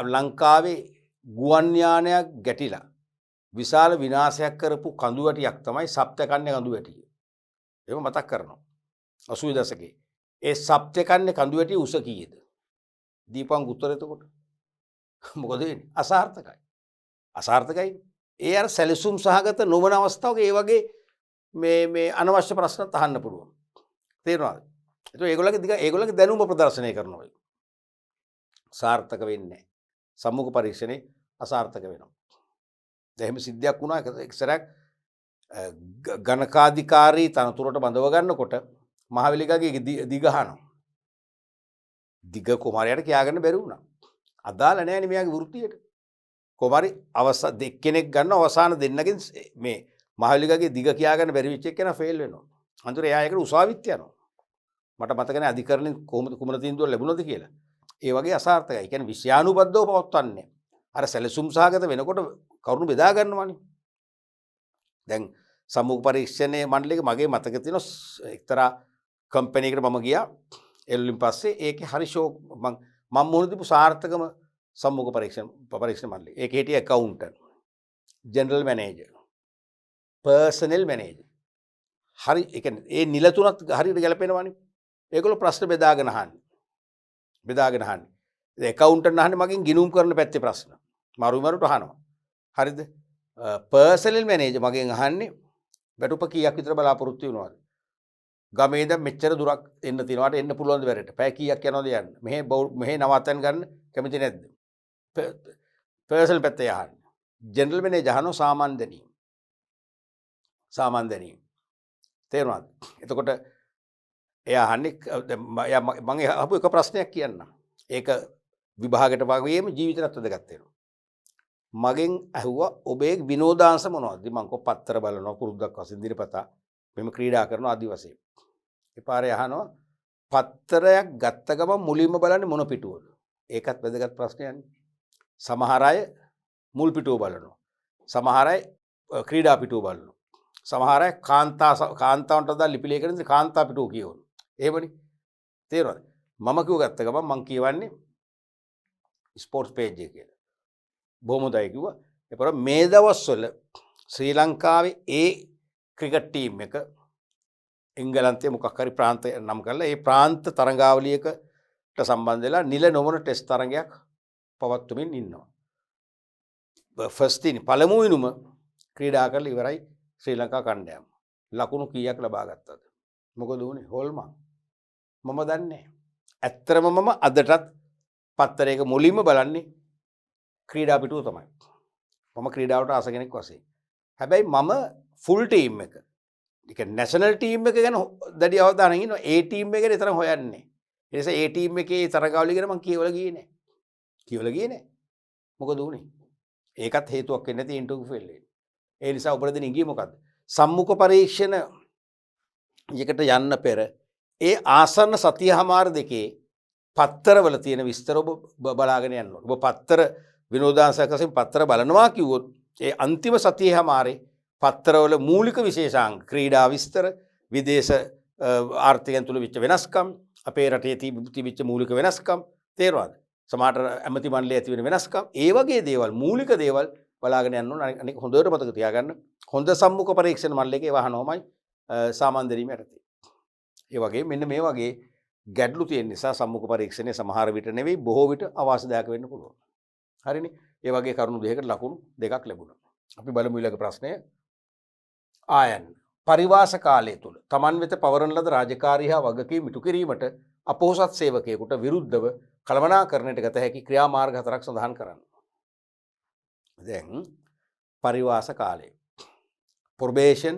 ලංකාවේ ගුවන් යානයක් ගැටිලා විශාල විනාශයක් කරපු කඳු වැටියක් තමයි සප්තකන්නේ කඳු වැටිය. එහෙම මතක් කරනවා. 80 දශකයේ. ඒ සප්තකන්නේ කඳු වැටිය උස කීයද? දීපං උත්තර එතකොට. මොකද වෙන්නේ? අසාර්ථකයි. අසාර්ථකයි. ඒ අර සැලසුම් සහගත නොවන අවස්ථාවක ඒ වගේ මේ අනවශ්‍ය ප්‍රශ්න අහන්න පුළුවන්. තේරෙනවද? ඒගොල්ලන්ගේ දැනුම ප්‍රදර්ශනය කරනවා. සාර්ථක වෙන්නේ නැහැ. සම්මුඛ පරීක්ෂණේ අසාර්ථක වෙනවා. එහෙම සිද්ධියක් වුණා එක සැරයක් ගණකාධිකාරී තනතුරට බඳව ගන්නකොට මහවැලිගගේ දිග අහනවා. දිග කුමාරයාට කියාගන්න බැරි වුණා. අදාළ නැහැ නේ මෙයාගේ වෘත්තියට. කුමාරි දෙක්කෙනෙක් ගන්න අවසාන දෙන්නගෙන් මේ මහවැලිගගේ දිග කියාගන්න බැරි වෙච්ච එක්කෙනා ෆේල් වෙනවා. අන්තිමට එයා ඒකට උසාවිත් යනවා. මට මතක නැහැ අධිකරණයෙන් කොහොමද කුමන තීන්දුවක් ලැබුණද කියලා. ඒ වගේ අසාර්ථකයි. ඒ කියන්නේ විෂයානුබද්ධව පවත්වන්නේ. අර සැලසුම් සහගත වෙනකොට කරුණු බෙදා ගන්නවානේ. දැන් සම්මුඛ පරීක්ෂණයේ මණ්ඩලයක මගේ මතක තියෙන එක්තරා කම්පැනි එකකට මම ගියා. එල්ලින් පස්සේ ඒකේ හරි ෂෝක් මම මොන දීපු සාර්ථකම සම්මුඛ පරීක්ෂණ මණ්ඩලය. ඒකේ හිටිය accountant, general manager, personal manager. හරි ඒ කියන්නේ ඒ නිල තුනත් හරියට ගැලපෙනවනේ. ඒගොල්ලෝ ප්‍රශ්න බෙදාගෙන අහන්නේ. ඇකවුන්ටන්ට් අහන්නේ මගෙන් ගිණුම් කරන පැත්තේ ප්‍රශ්න. මරුට අහනවා. හරිද? පර්සනල් මැනේජර් මගෙන් අහන්නේ වැටුප කීයක් විතර බලාපොරොත්තු වෙනවද? ගමේ ඉඳන් මෙච්චර දුරක් එන්න තියෙනවාට එන්න පුළුවන්ද වැරට? පැය කීයක් යනවද යන්න? මෙහෙ නවත්තන් ගන්න කැමති නැද්ද? පර්සනල් පැත්තේ අහන්නේ. ජෙනරල් මැනේජර් අහනවා සාමාන්‍ය දැනීම. තේරුණාද? එතකොට එයා අහන්නේ මම අහපු එක ප්‍රශ්නයක් කියන්නම්. ඒක විභාගයට වගේම ජීවිතයත් වැදගත් වෙනවා. මගෙන් ඇහුවා ඔබේ විනෝදාංශ මොනවද? මම කො පත්තර බලනවා පුරුද්දක් වශයෙන් දිනපතා. මෙම ක්‍රීඩා කරනවා ආදි වශයෙන්. ඒ පාරේ අහනවා පත්තරයක් ගත්ත ගමන් මුලින්ම බලන්නේ මොන පිටුවද? ඒකත් වැදගත් ප්‍රශ්නයක්නේ. සමහර අය මුල් පිටුව බලනවා. සමහර අය ක්‍රීඩා පිටුව බලනවා. සමහර අය කාන්තාවන්ට දා ලිපි ලේඛනයේ කාන්තා පිටුව කියවනවා. එහෙමනේ. තේරුණාද? මම කිව්ව ගත්ත ගමන් මං කියවන්නේ ස්පෝර්ට්ස් පේජ් එක කියලා. බොහොම හොඳයි කිව්වා. ඒපර මේ දවස්වල ශ්‍රී ලංකාවේ ඒ ක්‍රිකට් ටීම් එක එංගලන්තයේ මොකක් හරි ප්‍රාන්තය නම් කරලා ඒ ප්‍රාන්ත තරඟාවලියකට සම්බන්ධ වෙලා නිල නොවන ටෙස්ට් තරඟයක් පවත්වමින් ඉන්නවා. ෆස්ට් ඉන් පළමු විනුම ක්‍රීඩා කරලා ඉවරයි ශ්‍රී ලංකා කණ්ඩායම. ලකුණු කීයක් ලබා ගත්තද? මොකද උනේ? හොල්මන්. මම දන්නේ. ඇත්තටම මම අදටත් පත්තරයක මුලින්ම බලන්නේ ක්‍රීඩා පිටුව තමයි. මම ක්‍රීඩාවට ආස කෙනෙක් වශයෙන්. හැබැයි මම ෆුල් ටීම් එක. ඒ කියන්නේ නැෂනල් ටීම් එක ගැන දැඩි අවධානයෙන් ඉන්නවා. ඒ ටීම් එක ගැන තරම් හොයන්නේ. ඒ නිසා ඒ ටීම් එකේ තරගාවලිය ගැන මම කියවලා ගියේ නෑ. මොකද උනේ? ඒකත් හේතුවක් වෙන්නේ නැති ඉන්ටර්විව් ෆේල් වෙන්නේ. ඒ නිසා උපරදින ඉංගිය මොකද්ද? සම්මුඛ පරීක්ෂණ යකට යන්න පෙර ඒ ආසන්න සතියමාර දෙකේ පත්තරවල තියෙන විස්තර ඔබ බලාගෙන යන්න ඕනේ. ඔබ පත්තර විනෝදාංශයක් වශයෙන් පත්තර බලනවා කිව්වොත් ඒ අන්තිම සතියමාරේ පත්තරවල මූලික විශේෂාංග ක්‍රීඩා විස්තර, විදේශ ආර්ථිකයන් තුල වෙච්ච වෙනස්කම්, අපේ රටේ තිබිච්ච මූලික වෙනස්කම් තේරෙනවද? සමහර ඇමති මණ්ඩලයේ ඇති වෙන වෙනස්කම්, ඒ වගේ දේවල් මූලික දේවල් බලාගෙන යන්න ඕන. අනික හොඳට මතක තියාගන්න. හොඳ සම්මුඛ පරීක්ෂණ මණ්ඩලයක ඒවා අහනවමයි සාමාන්‍ය දැරීම යටතේ. ඒ වගේ මෙන්න මේ වගේ ගැටලු තියෙන නිසා සම්මුඛ පරීක්ෂණය සමහර විට නෙවෙයි බොහෝ විට අවාසිදායක වෙන්න පුළුවන්. හරිනේ. ඒ වගේ කරුණු දෙකකට ලකුණු දෙකක් ලැබුණා. අපි බලමු ඊළඟ ප්‍රශ්නය. ආයන් පරිවාස කාලය තුළ තමන් වෙත පවරන ලද රාජකාරී හා වගකීම් ඉටු කිරීමට අපොහොසත් සේවකයෙකුට විරුද්ධව කළමනාකරණයට ගත හැකි ක්‍රියාමාර්ග 4ක් සඳහන් කරන්න. දැන් පරිවාස කාලය probation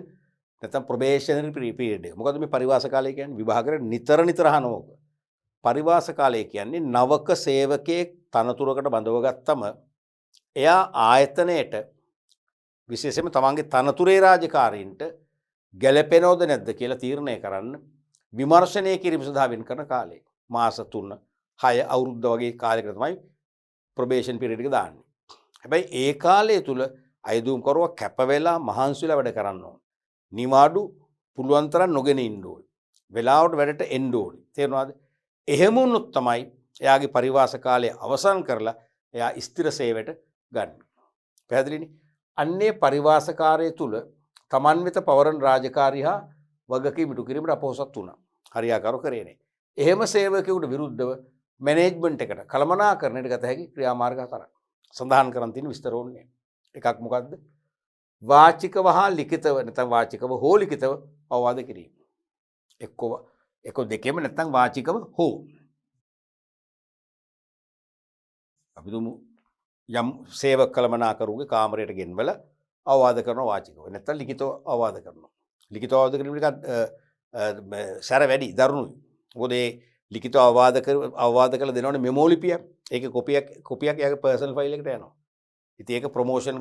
නැත්නම් probationary period එක. මොකද මේ පරිවාස කාලය කියන්නේ විභාගයට නිතර අහනවක. පරිවාස කාලය කියන්නේ නවක සේවකයෙක් තනතුරකට බඳව ගත්තම එයා ආයතනයේට විශේෂයෙන්ම තමන්ගේ තනතුරේ රාජකාරීන්ට ගැළපෙනවද නැද්ද කියලා තීරණය කරන්න විමර්ශනය කිරීම සඳහා වෙන් කරන කාලය. මාස 3, 6 අවුරුද්ද වගේ කාලයකට තමයි probation period එක දාන්නේ. හැබැයි ඒ කාලය තුල අයදුම්කරුවා කැප වෙලා මහන්සිලා වැඩ කරන්න ඕන. නිවාඩු පුළුවන් තරම් නොගෙන ඉන්න ඕනේ. වෙලාවට වැඩට එන්න ඕනේ. තේරුණාද? එහෙම වුණොත් තමයි එයාගේ පරිවාස කාලය අවසන් කරලා එයා ස්ථිර සේවයට ගන්න. පැහැදිලිනේ? අන්නේ පරිවාස කාර්යය තුල තමන් වෙත පවරන රාජකාරී හා වගකීම් ඉටු කිරීමට අපොහොසත් වුණා. හරියාකාරව කරේ නැහැ. එහෙම සේවකයෙකුට විරුද්ධව මැනේජ්මන්ට් එකට කළමනාකරණයට ගත හැකි ක්‍රියාමාර්ග 4ක් සඳහන් කරන් තියෙන විස්තර ඕනේ. එකක් මොකද්ද? වාචිකව හා ලිඛිතව නැත්නම් වාචිකව හෝ ලිඛිතව අවවාද කිරීම. එක්ක දෙකෙම නැත්නම් වාචිකව හෝ. අපි දුමු යම් සේවක කළමනාකරුගේ කාමරයට ගෙන්වලා අවවාද කරනවා වාචිකව. නැත්නම් ලිඛිතව අවවාද කරනවා. ලිඛිතව අවවාද කිරීම ටිකක් සැර වැඩි දරුණුයි. මොකද ඒ ලිඛිතව අවවාද කරලා දෙනවනේ මෙමෝ ලිපියක්. ඒකේ කොපියක් එයාගේ පර්සනල් ෆයිල් එකට යනවා. ඉතින් ඒක ප්‍රොමෝෂන්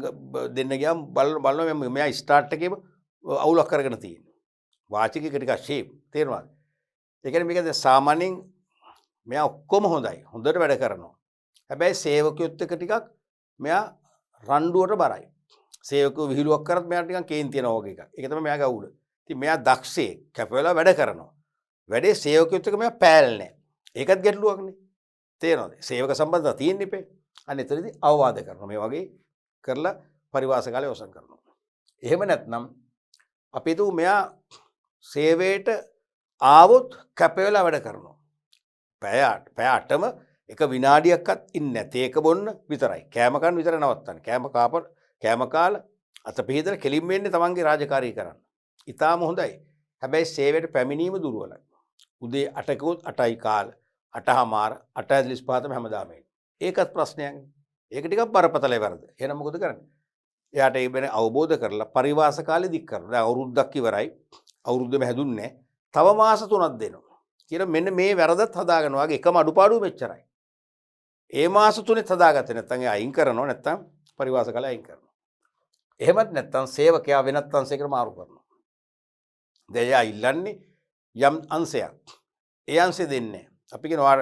දෙන්න ගියාම බලනවා මෙයා ස්ටාර්ට් එකේම අවුලක් කරගෙන තියෙනවා. වාචික එක ටිකක් ෂේප් තේරෙනවද? ඒ කියන්නේ මේක දැන් සාමාන්‍යයෙන් මෙයා ඔක්කොම හොඳයි. හොඳට වැඩ කරනවා. හැබැයි සේවකයොත් එක ටිකක් මෙයා රණ්ඩුවට බරයි. සේවකයෝ විහිළුවක් කරත් මෙයාට නිකන් කේන්ති යනවා වගේ එකක්. ඒක තමයි මෙයාගේ අවුල. ඉතින් මෙයා දක්ෂයෙක් කැප වෙලා වැඩ කරනවා. වැඩේ සේවකයොත් එක මෙයා පෑල් නැහැ. ඒකත් ගැටලුවක්නේ. තේරෙනවද? සේවක සම්බන්ධතා තියෙන්න ඉපේ. අන්න එතනදී අවවාද කරනවා. මේ වගේ කරලා පරිවාස කාලය අවසන් කරනවා. එහෙම නැත්නම් අපි හිතුව මෙයා සේවයට ආවොත් කැප වෙලා වැඩ කරනවා. පැය 8ම එක විනාඩියක්වත් ඉන්නේ නැති. ඒක බොන්න විතරයි. කෑම කන්න විතර නවත්තන්නේ. කෑම කාලා අත පිහිදලා කෙලින් වෙන්නේ තමන්ගේ රාජකාරී කරන්න. ඊටාම හොඳයි. හැබැයි සේවයට පැමිණීම දුර්වලයි. උදේ 8කෝත් 8යි කාල 8:00 8:45ම හැමදාම එන්නේ. ඒකත් ප්‍රශ්නයක්. ඒක ටිකක් බරපතලයි වරද. එහෙනම් මොකද කරන්නේ? එයාට ඒ වෙන අවබෝධ කරලා පරිවාස කාලෙ දික් කරනවා. දැන් අවුරුද්දක් ඉවරයි. අවුරුද්දෙම හැදුන්නේ නැහැ. තව මාස 3ක් දෙනවා. කියලා මෙන්න මේ වැරදත් හදාගන්න වගේ එකම අඩුපාඩුව මෙච්චරයි. ඒ මාස 3ෙත් හදාගත්තේ නැත්නම් ඒ අයින් කරනවා නැත්නම් පරිවාස කාලය අයින් කරනවා. එහෙමත් නැත්නම් සේවකයා වෙනත් අංශයකට මාරු කරනවා. දැන් එයා ඉල්ලන්නේ යම් අංශයක්. ඒ අංශෙ දෙන්නේ නැහැ. අපි කියනවා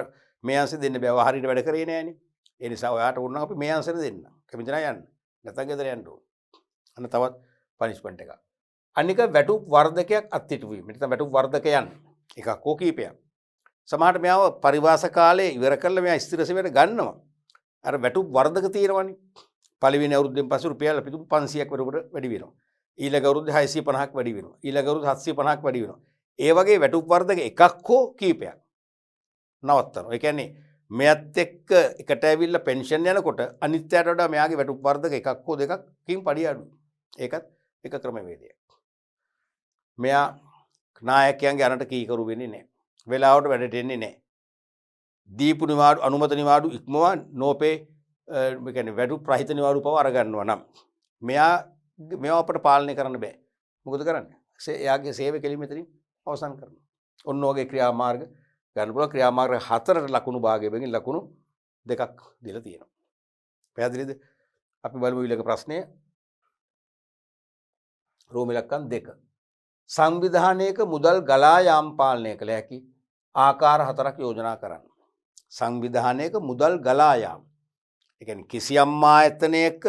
මේ අංශෙ දෙන්න බෑ. ඔයා හරියට වැඩ කරේ නෑනේ. ඒ නිසා ඔයාට ඕන නම් අපි මේ අංශෙට දෙන්න. කැමති නැහැ යන්න. නැත්නම් ගෙදර යන්න ඕන. අන්න තවත් පනිෂ්මන්ට් එකක්. අනික වැටුප් වර්ධකයක් අත්හිටුවීම. නැත්නම් වැටුප් වර්ධකයන් එකක් හෝ කීපයක්. සමහරට මෙයාව පරිවාස කාලේ ඉවර කරලා මෙයා ස්ථිරසෙවට ගන්නවා. අර වැටුප් වර්ධක තියෙනවනේ. පළවෙනි අවුරුද්දෙන් පස්සේ රුපියල් අපි 500ක් වැඩි වෙනවා. ඊළඟ අවුරුද්දේ 650ක් වැඩි වෙනවා. ඊළඟ අවුරුද්දේ 750ක් වැඩි වෙනවා. ඒ වගේ වැටුප් වර්ධක එකක් හෝ කීපයක් නවත්තනවා. ඒ කියන්නේ මෙයත් එක්ක එකට ඇවිල්ලා පෙන්ෂන් යනකොට අනිත්‍යයට වඩා මෙයාගේ වැටුප් වර්ධක එකක් හෝ දෙකකින් පඩිය අඩුයි. ඒකත් එක ක්‍රමවේදයක්. මෙයා නායකයන්ගේ අනට කීකරු වෙන්නේ නැහැ. වෙලාවට වැඩට එන්නේ නැහැ. දීපු නිවාඩු අනුමත නිවාඩු ඉක්මවා නෝපේ මේ කියන්නේ වැටුප් රහිත නිවාඩු පව අරගන්නවා නම් මෙයා අපට පාලනය කරන්න බෑ. මොකද කරන්නේ? එයාගේ සේවය කෙලින් මෙතනින් අවසන් කරනවා. ඔන්න ඔයගේ ක්‍රියාමාර්ග ගන්න පුළුවන්. ක්‍රියාමාර්ග 4ට ලකුණු භාගයෙන් ලකුණු 2ක් දීලා තියෙනවා. පැහැදිලිද? අපි බලමු ඊළඟ ප්‍රශ්නය. රෝම ඉලක්කම් 2. සංවිධානයක මුදල් ගලා යාම පාලනය කළ හැකි ආකාර 4ක් යෝජනා කරන්න. සංවිධානයක මුදල් ගලා යාම. ඒ කියන්නේ කිසියම් ආයතනයක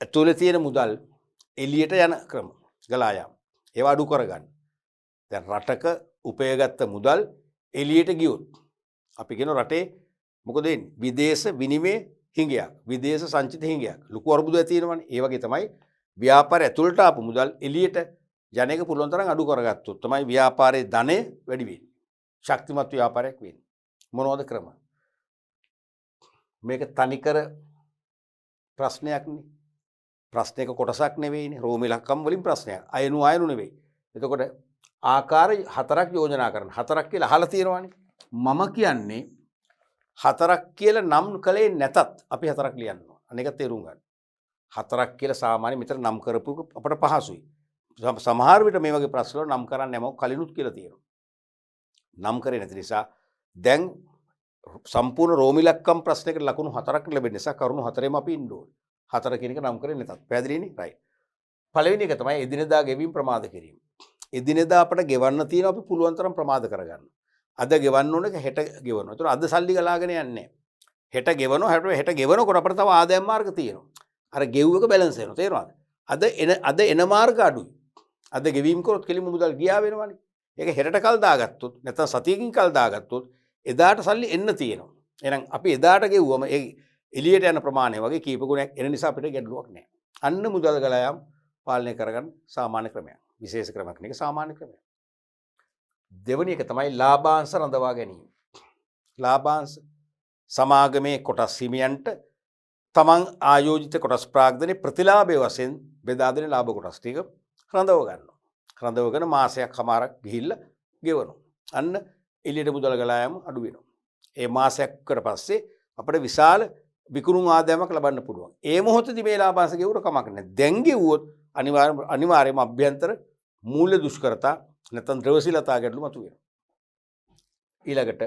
ඇතුළේ තියෙන මුදල් එළියට යන ක්‍රම ගලා යාම. ඒවා අඩු කරගන්න. දැන් රටක උපයගත්ත මුදල් එළියට ගියොත් අපි කියන රටේ මොකද වෙන්නේ? විදේශ විනිමය හිඟයක්, විදේශ සංචිත හිඟයක්. ලොකු අරුබුදයක් තියෙනවනේ. ඒ වගේ තමයි ව්‍යාපාරය ඇතුළට ආපු මුදල් එළියට යන එක පුළුවන් තරම් අඩු කරගත්තොත් තමයි ව්‍යාපාරයේ ධනෙ වැඩි වෙන්නේ. ශක්තිමත් ව්‍යාපාරයක් වෙන්නේ. මොනවද ක්‍රම? මේක තනිකර ප්‍රශ්නයක් නේ. ප්‍රශ්නයක කොටසක් නෙවෙයිනේ. රෝම ඉලක්කම් වලින් ප්‍රශ්නයක්. අයනු නෙවෙයි. එතකොට ආකාර 4ක් යෝජනා කරන්න. 4ක් කියලා අහලා තියෙනවානේ. මම කියන්නේ 4ක් කියලා නම් කළේ නැතත් අපි 4ක් ලියන්න ඕන. අනේක තේරුම් ගන්න. 4ක් කියලා සාමාන්‍ය මෙතන නම් කරපු අපට පහසුයි. සමහර විට මේ වගේ ප්‍රශ්න වල නම් කරන්නේ නැමෝ කලිනුත් කියලා තියෙනවා. නම් කරේ නැති නිසා දැන් සම්පූර්ණ රෝම ඉලක්කම් ප්‍රශ්නයකට ලකුණු 4ක් ලැබෙන නිසා කරුණු 4ෙම අපි ඉන්න ඕනේ. 4 කියන එක නම් කරේ නැතත්. පැහැදිලිනේ? රයිට්. පළවෙනි එක තමයි එදිනෙදා ගෙවීම ප්‍රමාද කිරීම. එදිනෙදා අපට ගෙවන්න තියෙනවා අපි පුළුවන් තරම් ප්‍රමාද කරගන්න. අද ගෙවන්න ඕන එක හෙට ගෙවනවා. ඒතර අද සල්ලි ගලාගෙන යන්නේ නැහැ. හෙට ගෙවනවා. හෙට ගෙවනකොට අපිට තව ආදායම් මාර්ග තියෙනවා. අර ගෙව් එක බැලන්ස් වෙනවා. තේරෙනවද? අද එන මාර්ග අඩුයි. අද ගෙවීම කරොත් කෙලිම මුදල් ගියා වෙනවනේ. ඒක හෙටට කල් දාගත්තොත් නැත්නම් සතියකින් කල් දාගත්තොත් එදාට සල්ලි එන්න තියෙනවා. එහෙනම් අපි එදාට ගෙවුවම ඒ එළියට යන ප්‍රමාණය වගේ කීප ගුණයක් එන නිසා අපිට ගැටලුවක් නැහැ. අන්න මුදල් ගලයම් පාලනය කරගන්න සාමාන්‍ය ක්‍රමයක්. විශේෂ ක්‍රමයක් නෙක සාමාන්‍ය ක්‍රමයක්. දෙවැනි එක තමයි ලාභාංශ රඳවා ගැනීම. ලාභාංශ සමාගමේ කොටස් හිමියන්ට තමන් ආයෝජිත කොටස් ප්‍රාග්ධනයේ ප්‍රතිලාභය වශයෙන් බෙදා දෙන ලාභ කොටස් ටික රඳව ගන්නවා. රඳවගෙන මාසයක් හමාරක් ගිහිල්ලා ගෙවනවා. අන්න එළියට මුදල් ගලායම අඩු වෙනවා. ඒ මාසයකට පස්සේ අපිට විශාල විකුණුම් ආදායමක් ලබන්න පුළුවන්. ඒ මොහොතේදී මේ ලාභාංශ ගෙවුවට කමක් නැහැ. දැන් ගෙවුවොත් අනිවාර්යයෙන්ම අභ්‍යන්තර මූල්‍ය දුෂ්කරතා නැත්නම් ද්‍රවශීලතා ගැටලු මතුවෙනවා. ඊළඟට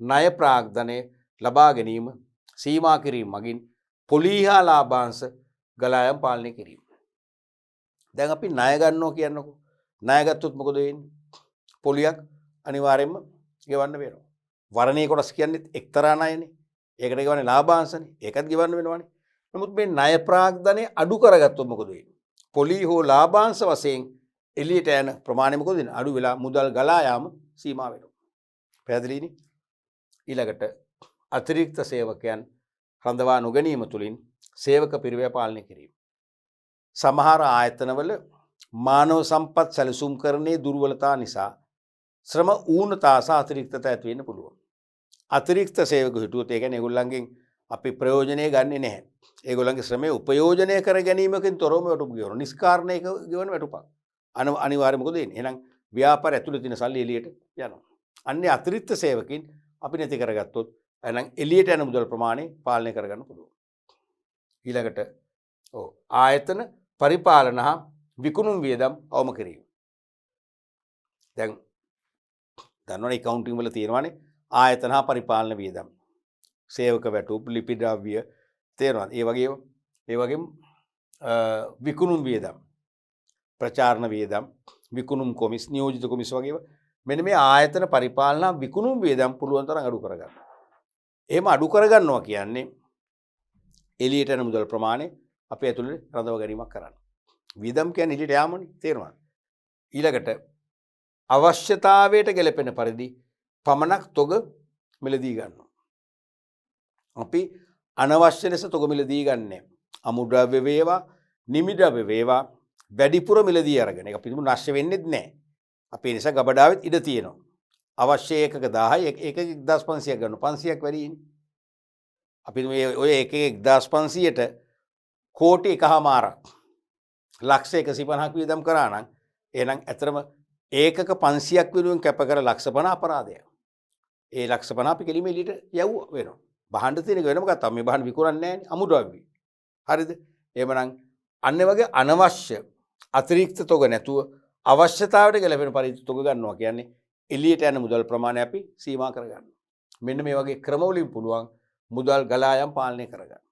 ණය ප්‍රාග්ධනය ලබා ගැනීම සීමා කිරීම මගින් පොලිහා ලාභාංශ ගලායම් පාලනය කිරීම. දැන් අපි ණය ගන්නවා කියන්නකෝ. ණය ගත්තොත් මොකද වෙන්නේ? පොලියක් අනිවාර්යයෙන්ම ගෙවන්න වෙනවා. වරණේ කොටස් කියන්නේ එක්තරා ණයනේ. ඒකට ගෙවන්නේ ලාභාංශනේ. ඒකත් ගෙවන්න වෙනවනේ. නමුත් මේ ණය ප්‍රාග්ධනය අඩු කරගත්තොත් මොකද වෙන්නේ? පොලි හෝ ලාභාංශ වශයෙන් එළියට යන ප්‍රමාණය මොකද වෙන්නේ? අඩු වෙලා මුදල් ගලා යාම සීමා වෙනවා. පැහැදිලිනේ? ඊළඟට අතිරික්ත සේවකයන් රඳවා නොගැනීම තුළින් සේවක පිරිවැය පාලනය කිරීම. සමහර ආයතනවල මානව සම්පත් සැලසුම් කරන්නේ දුර්වලතා නිසා ශ්‍රම ඌනතා සහ අතිරික්තතා ඇති වෙන්න පුළුවන්. අතිරික්ත සේවක හිටුවොත් ඒ කියන්නේ ඒගොල්ලන්ගෙන් අපි ප්‍රයෝජනය ගන්නෙ නැහැ. ඒගොල්ලන්ගේ ශ්‍රමය උපයෝජනය කර ගැනීමකින් තොරවම වැටුප් ගෙවන නිස්කාරණයක ගෙවන වැටුපක්. අනිවාර්යයෙන්ම මොකද වෙන්නේ? එහෙනම් ව්‍යාපාර ඇතුළේ තියෙන සල්ලි එළියට යනවා. අන්නේ අතිරික්ත සේවකින් අපි නැති කරගත්තොත් එහෙනම් එළියට යන මුදල් ප්‍රමාණය පාලනය කරගන්න පුළුවන්. ඊළඟට ආයතන පරිපාලන හා විකුණුම් වියදම් අවම කිරීම. දැන් දන්නවනේ accounting වල තියෙනවානේ ආයතන හා පරිපාලන වියදම්. සේවක වැටුප්, ලිපි ද්‍රව්‍ය තේරෙනවද? ඒ වගේම විකුණුම් වියදම්, ප්‍රචාරණ වියදම්, විකුණුම් කොමිස්, නියෝජිත කොමිස් වගේ මෙන්න මේ ආයතන පරිපාලන විකුණුම් වියදම් පුළුවන් තරම් අඩු කරගන්න. එහෙම අඩු කරගන්නවා කියන්නේ එළියට යන මුදල් ප්‍රමාණය අපේ ඇතුළේ රඳව ගැනීමක් කරන්න. වියදම් කියන්නේ එළියට යාමනේ. තේරුණාද? ඊළඟට අවශ්‍යතාවයට ගැලපෙන පරිදි පමණක් තොග මිලදී ගන්නවා. අපි අනවශ්‍ය ලෙස තොග මිලදී ගන්නෑ. අමුද්‍රව්‍ය වේවා, නිමිද්‍රව්‍ය වේවා වැඩිපුර මිලදී අරගෙන. ඒක පිළිම නැශ වෙන්නේ නැහැ. අපි නිසා ගබඩාවෙත් ඉඩ තියෙනවා. අවශ්‍ය ඒකක 1000 ඒකක 1500ක් ගන්නවා. 500ක් වැඩිනේ. අපි මේ ඔය ඒකක 1500ට කෝටි එකහමාරක් ලක්ෂ 150ක් වියදම් කරා නම් එහෙනම් ඇතරම ඒකක 500ක් වෙනුවෙන් කැප කර ලක්ෂ 50 අපරාධයක්. ඒ ලක්ෂ 50 අපි කෙලිම එළියට යවුවා වෙනවා. බහන්න තියෙන එක වෙනම කතාවක්. මේ බහන්න විකුණන්නේ නැහැ නේ අමුද්‍රව්‍ය. හරිද? එහෙමනම් අන්න වගේ අනවශ්‍ය අතිරික්ත තොග නැතුව අවශ්‍යතාවයට ගැලපෙන පරිදි තොග ගන්නවා කියන්නේ එළියට යන මුදල් ප්‍රමාණය අපි සීමා කරගන්නවා. මෙන්න මේ වගේ ක්‍රමවලින් පුළුවන් මුදල් ගලා යාම පාලනය කරගන්න.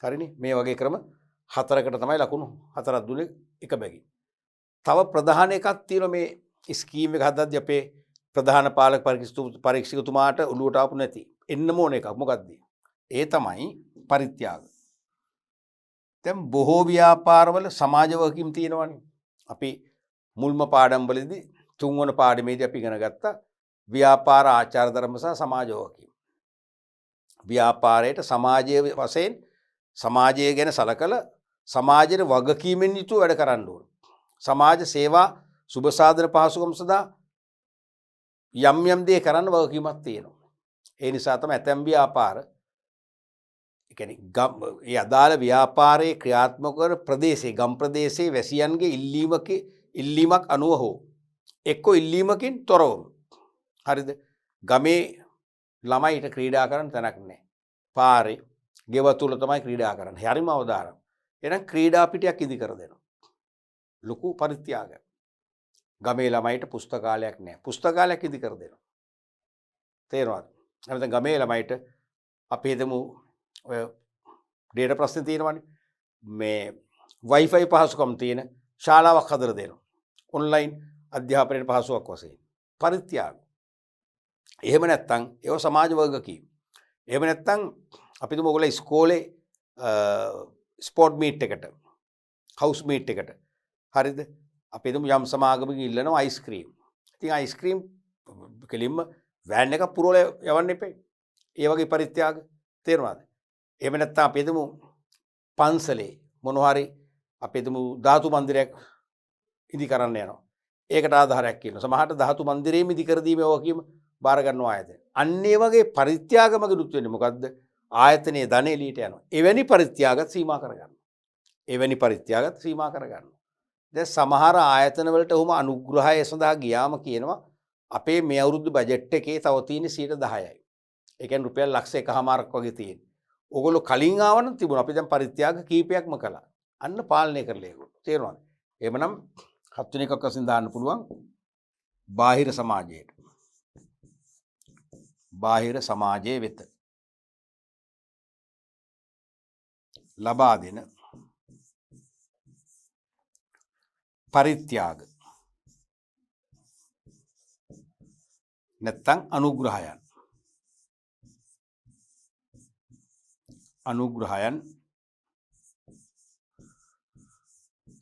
හරිනේ? මේ වගේ ක්‍රම 4කට තමයි ලකුණු 4ක් දුන්නේ එක බැගින්. තව ප්‍රධාන එකක් තියෙනවා මේ ස්කීම් එක හදද්දී අපේ ප්‍රධාන පාලක පරීක්ෂකතුමාට ඔළුවට ආපු නැති එන්නම ඕන එකක්. මොකක්ද? ඒ තමයි පරිත්‍යාග. දැන් බොහෝ ව්‍යාපාරවල සමාජ වගකීම් තියෙනවානේ. අපි මුල්ම පාඩම් වලදී 3 වන පාඩමේදී අපි ඉගෙන ගත්තා ව්‍යාපාර ආචාර ධර්ම සහ සමාජ වගකීම්. ව්‍යාපාරයට සමාජයේ වශයෙන් සමාජය ගැන සලකලා සමාජයේ වගකීමෙන් යුතුව වැඩ කරන්න ඕන. සමාජ සේවා සුබ සාධන පහසුකම් සඳහා යම් යම් දේ කරන්න වගකීමක් තියෙනවා. ඒ නිසා තමයි ඇතැම් ව්‍යාපාර ඒ කියන්නේ ඒ අදාළ ව්‍යාපාරයේ ක්‍රියාත්මක වන ප්‍රදේශයේ ගම් ප්‍රදේශයේ වැසියන්ගේ ඉල්ලීමක් අනුව හෝ එක්ක ඉල්ලීමකින් තොරවම. හරිද? ගමේ ළමයිට ක්‍රීඩා කරන්න තැනක් නැහැ. පාරේ ගෙව තුල තමයි ක්‍රීඩා කරන්නේ. හරිම අවදානම්. එහෙනම් ක්‍රීඩා පිටියක් ඉදි කර දෙනවා. ලොකු පරිත්‍යාගයක්. ගමේ ළමයිට පුස්තකාලයක් නැහැ. පුස්තකාලයක් ඉදි කර දෙනවා. තේරෙනවද? නැත්නම් ගමේ ළමයිට අපි හිතමු ඔය ඩේටා ප්‍රශ්නේ තියෙනවනේ. මේ Wi-Fi පහසුකම් තියෙන ශාලාවක් හදලා දෙනවා. ඔන්ලයින් අධ්‍යාපනයේ පහසුවක් වශයෙන්. පරිත්‍යාග. එහෙම නැත්නම් ඒව සමාජ වගකීම්. එහෙම නැත්නම් අපි තුමු ඔයගොල්ලෝ ඉස්කෝලේ ස්පෝර්ට් මීට් එකට හවුස් මීට් එකට හරිද? අපි තුමු යම් සමාගමකින් ඉල්ලනවා අයිස්ක්‍රීම්. ඉතින් අයිස්ක්‍රීම් කෙලින්ම වෑන් එකක් පුරවලා යවන්න එපේ. ඒ වගේ පරිත්‍යාග තේරෙනවද? එහෙම නැත්නම් අපි තුමු පන්සලේ මොනවා හරි අපි තුමු ධාතු මන්දිරයක් ඉදි කරන්න යනවා. ඒකට ආධාරයක් කියනවා. සමහරට ධාතු මන්දිරේම ඉදි කර දීමේ වගකීම බාර ගන්නවා ආයතන. අන්න ඒ වගේ පරිත්‍යාගමකදුත් වෙන්නේ මොකද්ද? ආයතනයේ ධනෙ එළියට යනවා. එවැනි පරිත්‍යාගත් සීමා කරගන්නවා. එවැනි පරිත්‍යාගත් සීමා කරගන්නවා. දැන් සමහර ආයතන වලට උම අනුග්‍රහය සඳහා ගියාම කියනවා අපේ මේ අවුරුදු බජට් එකේ තව තියෙන 10%යි. ඒ කියන්නේ රුපියල් ලක්ෂ 1.5ක් වගේ තියෙන. ඕගොල්ලෝ කලින් ආවනම් තිබුණා. අපි දැන් පරිත්‍යාග කීපයක්ම කළා. අන්න පාලනය කරලා ඒගොල්ලෝ. තේරුණාද? එහෙමනම් හත්වෙනි එකක් වශයෙන් දාන්න පුළුවන් බාහිර සමාජයට. බාහිර සමාජයේ වෙත ලබා දෙන පරිත්‍යාග නැත්තම් අනුග්‍රහයන්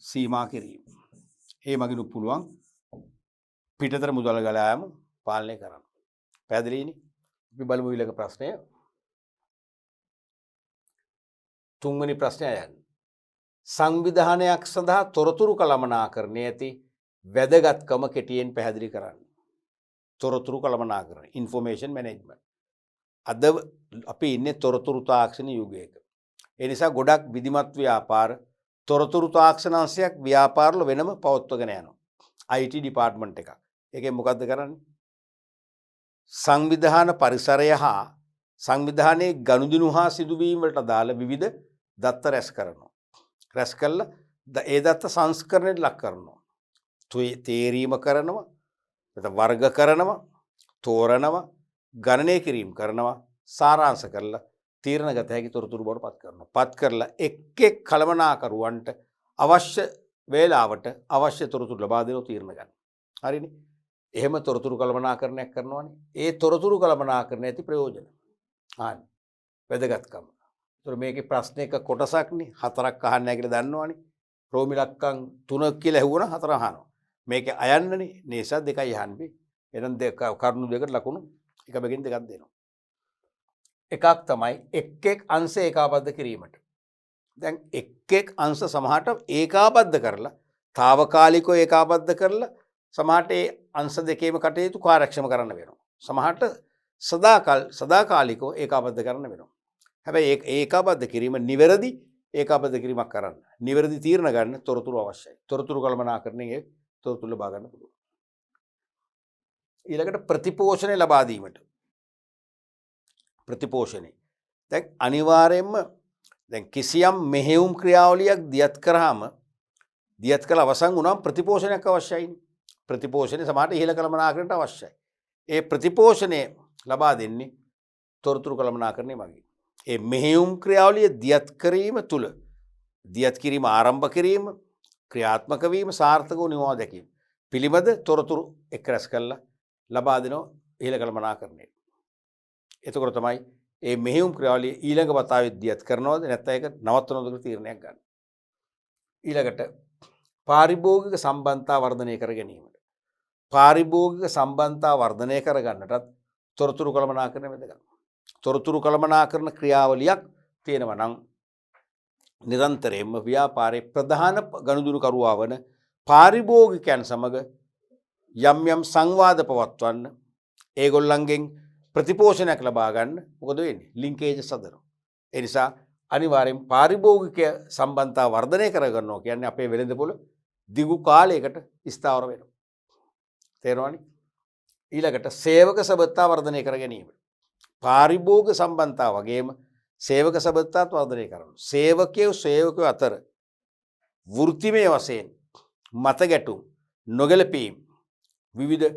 සීමා කිරීම. ඒ මගින් පුළුවන් පිටතර මුදල් ගලා යාම පාලනය කරන්න. පැහැදිලිනේ? අපි බලමු ඊළඟ ප්‍රශ්නය. තුන්වෙනි ප්‍රශ්නය යන්නේ. සංවිධානයක් සඳහා තොරතුරු කළමනාකරණයේ ඇති වැදගත්කම කෙටියෙන් පැහැදිලි කරන්න. තොරතුරු කළමනාකරණ ඉන්ෆෝමේෂන් මැනේජ්මන්ට්. අද අපි ඉන්නේ තොරතුරු තාක්ෂණ යුගයක. ඒ නිසා ගොඩක් විධිමත් ව්‍යාපාර තොරතුරු තාක්ෂණ අංශයක් ව්‍යාපාරවල වෙනම පවත්වගෙන යනවා. IT ඩිපාර්ට්මන්ට් එකක්. ඒකෙන් මොකද්ද කරන්නේ? සංවිධාන පරිසරය හා සංවිධානයේ ගනුදෙනු හා සිදුවීම් වලට අදාළ විවිධ දත්ත රැස් කරනවා. රැස් කළා ඒ දත්ත සංස්කරණයට ලක් කරනවා. තේරීම කරනවා, වර්ග කරනවා, තෝරනවා, ගණනය කිරීම කරනවා, සාරාංශ කරලා තීරණ ගත හැකි තොරතුරු බවට පත් කරනවා. පත් කරලා එක් එක් කළමනාකරුවන්ට අවශ්‍ය වේලාවට අවශ්‍ය තොරතුරු ලබා දෙන තීරණ ගන්න. හරිනේ? එහෙම තොරතුරු කළමනාකරණයක් කරනවානේ. ඒ තොරතුරු කළමනාකරණය ඇති ප්‍රයෝජන. හරි. වැදගත්කම. ඒතර මේකේ ප්‍රශ්නයක කොටසක්නේ හතරක් අහන්න නැහැ කියලා දන්නවනේ. රෝමිලක්කම් 3 කියලා ඇහුවනම් 4 අහනවා. මේකේ අයන්නනේ නිසා 2යි අහන්නේ. එහෙනම් කරුණු දෙකට ලකුණු එක බැගින් දෙකක් දෙනවා. එකක් තමයි එක් එක් අංශ ඒකාබද්ධ කිරීමට. දැන් එක් එක් අංශ සමහරට ඒකාබද්ධ කරලා తాවකාලිකව ඒකාබද්ධ කරලා සමහරට ඒ අංශ දෙකේම කටයුතු කාර්යක්ෂම කරන්න වෙනවා. සමහරට සදාකාලිකව ඒකාබද්ධ කරන්න වෙනවා. හැබැයි ඒකාබද්ධ කිරීම නිවැරදි ඒකාබද්ධ කිරීමක් කරන්න. නිවැරදි තීරණ ගන්න තොරතුරු අවශ්‍යයි. තොරතුරු කළමනාකරණයේ තොරතුරු ලබා ගන්න පුළුවන්. ඊළඟට ප්‍රතිපෝෂණය ලබා දීමට. ප්‍රතිපෝෂණය. දැන් අනිවාර්යයෙන්ම දැන් කිසියම් මෙහෙයුම් ක්‍රියාවලියක් දියත් කරාම දියත් කළ අවසන් වුණාම ප්‍රතිපෝෂණයක් අවශ්‍යයිනේ. ප්‍රතිපෝෂණය සමහරට ඉහළ කළමනාකරණයට අවශ්‍යයි. ඒ ප්‍රතිපෝෂණය ලබා දෙන්නේ තොරතුරු කළමනාකරණය මගින්. ඒ මෙහෙයුම් ක්‍රියාවලිය දියත් කිරීම තුළ දියත් කිරීම ආරම්භ කිරීම ක්‍රියාත්මක වීම සාර්ථකව නිවා දැකීම පිළිබඳ තොරතුරු එක් රැස් කරලා ලබා දෙනවා ඉහළ කළමනාකරණය. එතකොට තමයි මේ මෙහෙයුම් ක්‍රියාවලිය ඊළඟ වතාවෙත් දියත් කරනවද නැත්නම් ඒක නවත්වනවද කියලා තීරණයක් ගන්න. ඊළඟට පාරිභෝගික සම්බන්ධතා වර්ධනය කර ගැනීමට. පාරිභෝගික සම්බන්ධතා වර්ධනය කර ගන්නටත් තොරතුරු කළමනාකරණය වැදගත්. තොරතුරු කළමනාකරණ ක්‍රියාවලියක් තියෙනවා නම් නිරන්තරයෙන්ම ව්‍යාපාරයේ ප්‍රධාන ගනුදෙනුකරුවා වන පාරිභෝගිකයන් සමග යම් යම් සංවාද පවත්වන්න ඒගොල්ලන්ගෙන් ප්‍රතිපෝෂණයක් ලබා ගන්න මොකද වෙන්නේ? ලින්කේජස් හදනවා. ඒ නිසා අනිවාර්යෙන් පාරිභෝගික සම්බන්ධතා වර්ධනය කරගන්නවා කියන්නේ අපේ වෙළඳපොළ දිගු කාලයකට ස්ථාවර වෙනවා. තේරෙනවනේ? ඊළඟට සේවක සබඳතා වර්ධනය කර ගැනීම. පාරිභෝගික සම්බන්ධතා වගේම සේවක සබඳතාත් වර්ධනය කරනවා. සේවකයෝ අතර වෘත්තිමය වශයෙන් මත ගැටුම් නොගැලපීම් විවිධ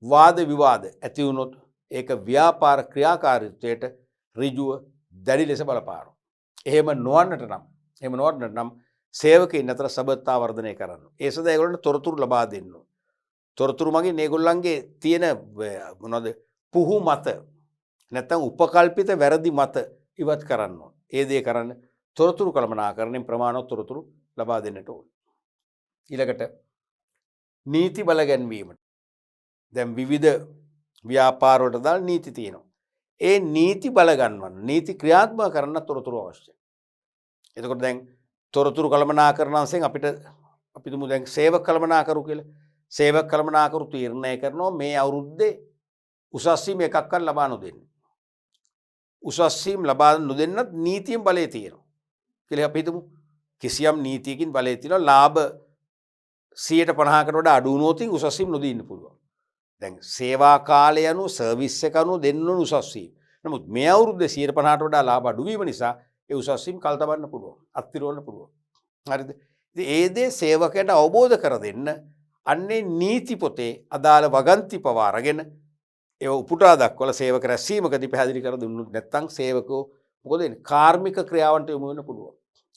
වාද විවාද ඇති වුණොත් ඒක ව්‍යාපාර ක්‍රියාකාරීත්වයට ඍජුව දැඩි ලෙස බලපානවා. එහෙම නොවන්නට නම් සේවකයන් අතර සබඳතා වර්ධනය කරන්න. ඒ සඳහා ඒගොල්ලන්ට තොරතුරු ලබා දෙන්න. තොරතුරු මගින් ඒගොල්ලන්ගේ තියෙන මොනවද පුහු මත නැත්නම් උපකල්පිත වැරදි මත ඉවත් කරන්න ඕන. ඒ දේ කරන්න තොරතුරු කළමනාකරණයෙන් ප්‍රමාණවත් තොරතුරු ලබා දෙන්නට ඕන. ඊළඟට නීති බල ගැන්වීමට. දැන් විවිධ ව්‍යාපාර වලට දාලා නීති තියෙනවා. ඒ නීති බල ගන්නවන්න නීති ක්‍රියාත්මක කරන්න තොරතුරු අවශ්‍යයි. එතකොට දැන් තොරතුරු කළමනාකරණ අංශයෙන් අපි තුමු දැන් සේවක කළමනාකරු කියලා. සේවක කළමනාකරු තීරණය කරනවා මේ අවුරුද්දේ උසස් වීම එකක්වත් ලබා නොදෙන්න. උසස් වීම ලබා නොදෙන්නත් නීතියෙන් බලය තියෙනවා. කියලා අපි හිතමු කිසියම් නීතියකින් බලය තියෙනවා ලාභ 50%කට වඩා අඩු වුණොත් උසස් වීම නොදෙන්න පුළුවන්. දැන් සේවා කාලය අනුව සර්විස් එක අනුව දෙන්න ඕන උසස් වීම. නමුත් මේ අවුරුද්දේ 50%කට වඩා ලාභ අඩු වීම නිසා ඒ උසස් වීම කල් තබන්න පුළුවන්. අත්තිරවන්න පුළුවන්. හරිද? ඉතින් ඒ දේ සේවකයන්ට අවබෝධ කර දෙන්න අන්නේ නීති පොතේ අදාළ වගන්ති පවා අරගෙන ඒව උපුටා දක්වලා සේවක රැස්වීමකදී පැහැදිලි කර දුන්නොත් නැත්නම් සේවකෝ මොකද වෙන්නේ? කාර්මික ක්‍රියාවන්ට යොමු වෙන්න පුළුවන්.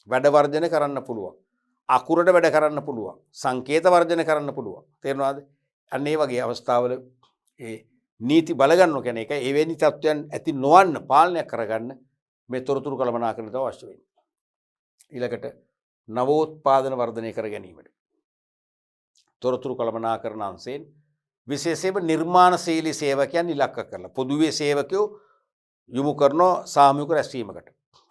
වැඩ වර්ජන කරන්න පුළුවන්. අකුරට වැඩ කරන්න පුළුවන්. සංකේත වර්ජන කරන්න පුළුවන්. තේරෙනවද? අන්න ඒ වගේ අවස්ථාවල ඒ නීති බලගන්න කියන්නේ ඒක එවැනි තත්ත්වයන් ඇති නොවන්න පාලනය කරගන්න මේ තොරතුරු කළමනාකරණයට අවශ්‍ය වෙන්නේ. ඊළඟට නවෝත්පාදන වර්ධනය කර ගැනීමට තොරතුරු කළමනාකරණ අංශයෙන් විශේෂයෙන්ම නිර්මාණශීලී සේවකයන් ඉලක්ක කරලා පොදුවේ සේවකයෝ යොමු කරන සාමූහික රැස්වීමකට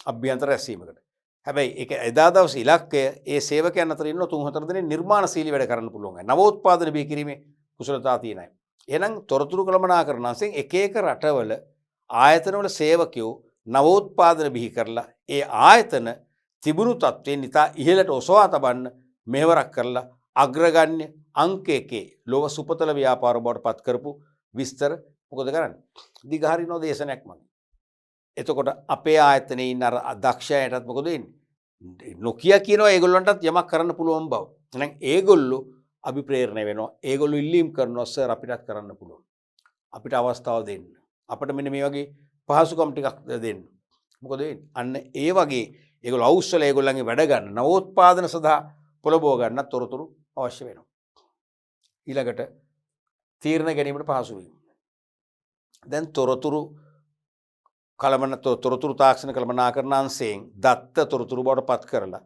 අභ්‍යන්තර රැස්වීමකට. හැබැයි ඒක එදා දවසේ ඉලක්කය ඒ සේවකයන් අතර ඉන්න 3-4 දෙනෙක් නිර්මාණශීලී වැඩ කරන්න පුළුවන්. නවෝත්පාදන බිහි කිරීමේ කුසලතා තියෙන අය. එහෙනම් තොරතුරු කළමනාකරණ අංශයෙන් එක එක රටවල ආයතනවල සේවකයෝ නවෝත්පාදන බිහි කරලා ඒ ආයතන තිබුණු තත්ත්වයෙන් ඉතා ඉහළට ඔසවා තබන්න මෙහෙවරක් කරලා අග්‍රගණ්‍ය අංක 1 ලෝක සුපතල ව්‍යාපාර බවට පත් කරපු විස්තර මොකද කරන්නේ? දිගහරිනෝ දේශනයක් මගින්. එතකොට අපේ ආයතනයේ ඉන්න අර දක්ෂයටත් මොකද වෙන්නේ? නොකිය කියනවා ඒගොල්ලන්ටත් යමක් කරන්න පුළුවන් බව. එහෙනම් ඒගොල්ලෝ අභිප්‍රේරණය වෙනවා. ඒගොල්ලෝ ඉල්ලීම් කරනවා සර් අපිටත් කරන්න පුළුවන්. අපිට අවස්ථාව දෙන්න. අපිට මෙන්න මේ වගේ පහසුකම් ටිකක් දෙන්න. මොකද වෙන්නේ? අන්න ඒ වගේ ඒගොල්ලෝ අවශ්‍යල ඒගොල්ලන්ගේ වැඩ ගන්න නවෝත්පාදන සඳහා පොළඹව ගන්න තොරතුරු අවශ්‍ය වෙනවා. ඊළඟට තීරණ ගැනීමට පහසු වීම. දැන් තොරතුරු තාක්ෂණ කළමනාකරණ අංශයෙන් දත්ත තොරතුරු බවට පත් කරලා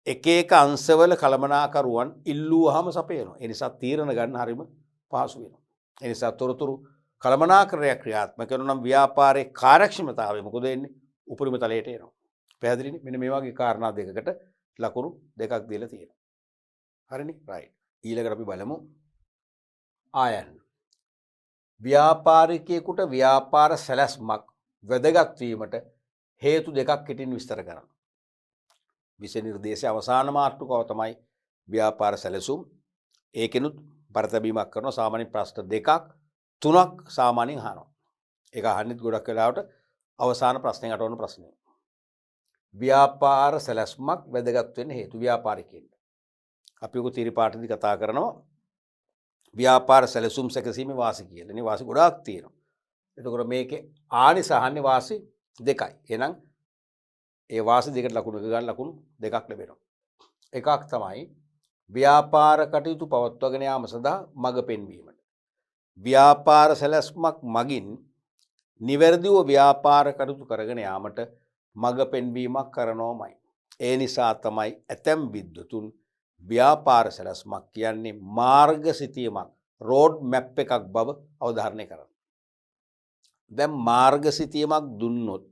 එක එක අංශවල කළමනාකරුවන් ඉල්ලුවාම සපයනවා. ඒ නිසා තීරණ ගන්න හරිම පහසු වෙනවා. ඒ නිසා තොරතුරු කළමනාකරණය ක්‍රියාත්මක කරන නම් ව්‍යාපාරයේ කාර්යක්ෂමතාවය මොකද වෙන්නේ? උපරිම තලයට එනවා. පැහැදිලිනේ? මෙන්න මේ වගේ කාරණා දෙකකට ලකුණු දෙකක් දීලා තියෙනවා. හරිනේ? රයිට්. ඊළඟට අපි බලමු ආයන්. ව්‍යාපාරිකයෙකුට ව්‍යාපාර සැලැස්මක් වැදගත් වීමට හේතු දෙකක් කෙටින් විස්තර කරනවා. විෂය නිර්දේශයේ අවසාන මාතෘකාව තමයි ව්‍යාපාර සැලසුම්. ඒකෙනුත් පරතබීමක් කරන සාමාන්‍ය ප්‍රශ්න දෙකක් තුනක් සාමාන්‍යයෙන් අහනවා. ඒක අහන්නේ ගොඩක් වෙලාවට අවසාන ප්‍රශ්නෙන් අටවන ප්‍රශ්නය. ව්‍යාපාර සැලැස්මක් වැදගත් වෙන්න හේතු ව්‍යාපාරිකයෙන්ට. අපි ඔක තීරපාඨදී කතා කරනවා ව්‍යාපාර සැලසුම් සැකසීමේ වාසි කියලා. නේ වාසි ගොඩාක් තියෙනවා. එතකොට මේකේ ආනිස අහන්නේ වාසි දෙකයි. එහෙනම් ඒ වාසි දෙකට ලකුණු එක ගන්න ලකුණු දෙකක් ලැබෙනවා. එකක් තමයි ව්‍යාපාර කටයුතු පවත්වාගෙන යාම සඳහා මඟ පෙන්වීමට. ව්‍යාපාර සැලැස්මක් මගින් නිවැරදිව ව්‍යාපාර කටයුතු කරගෙන යාමට මඟ පෙන්වීමක් කරනෝමයි. ඒ නිසා තමයි ඇතැම් විද්වතුන් ව්‍යාපාර සැලැස්මක් කියන්නේ මාර්ග සිතියමක් රෝඩ් මැප් එකක් බව අවධාරණය කරන්න. දැන් මාර්ග සිතියමක් දුන්නොත්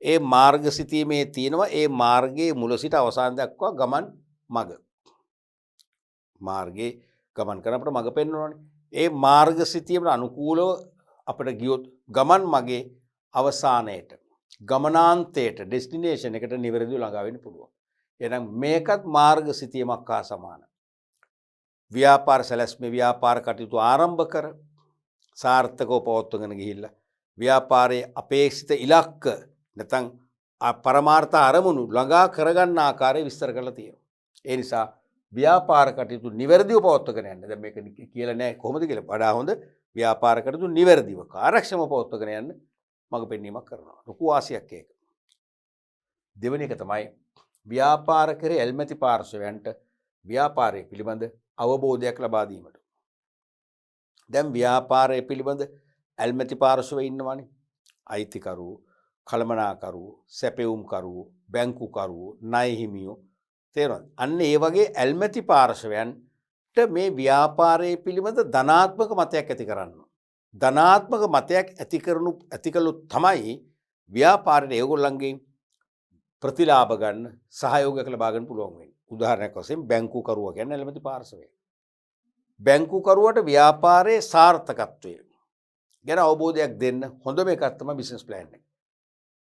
ඒ මාර්ග සිතියමේ තියෙනවා ඒ මාර්ගයේ මුල සිට අවසාන දක්වා ගමන් මඟ. මාර්ගයේ ගමන් කරනකොට මඟ පෙන්වනවානේ. ඒ මාර්ග සිතියමට අනුකූලව අපිට ගියොත් ගමන් මගේ අවසානයේට ගමනාන්තයට ඩෙස්ටිනේෂන් එකට නිවැරදිව ළඟා වෙන්න පුළුවන්. එහෙනම් මේකත් මාර්ග සිතියමක් හා සමානයි. ව්‍යාපාර සැලැස්මේ ව්‍යාපාර කටයුතු ආරම්භ කර සාර්ථකව පවත්වාගෙන ගිහිල්ලා ව්‍යාපාරයේ අපේක්ෂිත ඉලක්ක නැත්නම් පරමාර්ථ අරමුණු ළඟා කරගන්න ආකාරය විස්තර කරලා තියෙනවා. ඒ නිසා ව්‍යාපාර කටයුතු නිවැරදිව පවත්වාගෙන යන්න. දැන් මේක කියලා නෑ කොහොමද කියලා. වඩා හොඳ ව්‍යාපාර කටයුතු නිවැරදිව කාර්යක්ෂමව පවත්වාගෙන යන්න මඟ පෙන්වීමක් කරනවා. ලොකු වාසියක් ඒක. දෙවෙනි එක තමයි ව්‍යාපාර කරේ ඇල්මැති පාර්ශවයන්ට ව්‍යාපාරය පිළිබඳ අවබෝධයක් ලබා දීමට. දැන් ව්‍යාපාරය පිළිබඳ ඇල්මැති පාර්ශව ඉන්නවනේ. අයිතිකරුවෝ, කළමනාකරුවෝ, සැපෙවුම්කරුවෝ, බැංකුකරුවෝ, ණය හිමියෝ තේරෙනවද? අන්න ඒ වගේ ඇල්මැති පාර්ශවයන්ට මේ ව්‍යාපාරයේ පිළිබඳ ධනාත්මක මතයක් ඇති කරන්න. ධනාත්මක මතයක් ඇති කළොත් තමයි ව්‍යාපාරයේ ඒගොල්ලන්ගේ ප්‍රතිලාභ ගන්න සහයෝගයක් ලබා ගන්න පුළුවන් වෙන්නේ. උදාහරණයක් වශයෙන් බැංකුකරුවා කියන්නේ ඇල්මැති පාර්ශවය. බැංකුකරුවට ව්‍යාපාරයේ සාර්ථකත්වය ගැන අවබෝධයක් දෙන්න හොඳම එකක් තමයි බිස්නස් ප්ලෑන් එක.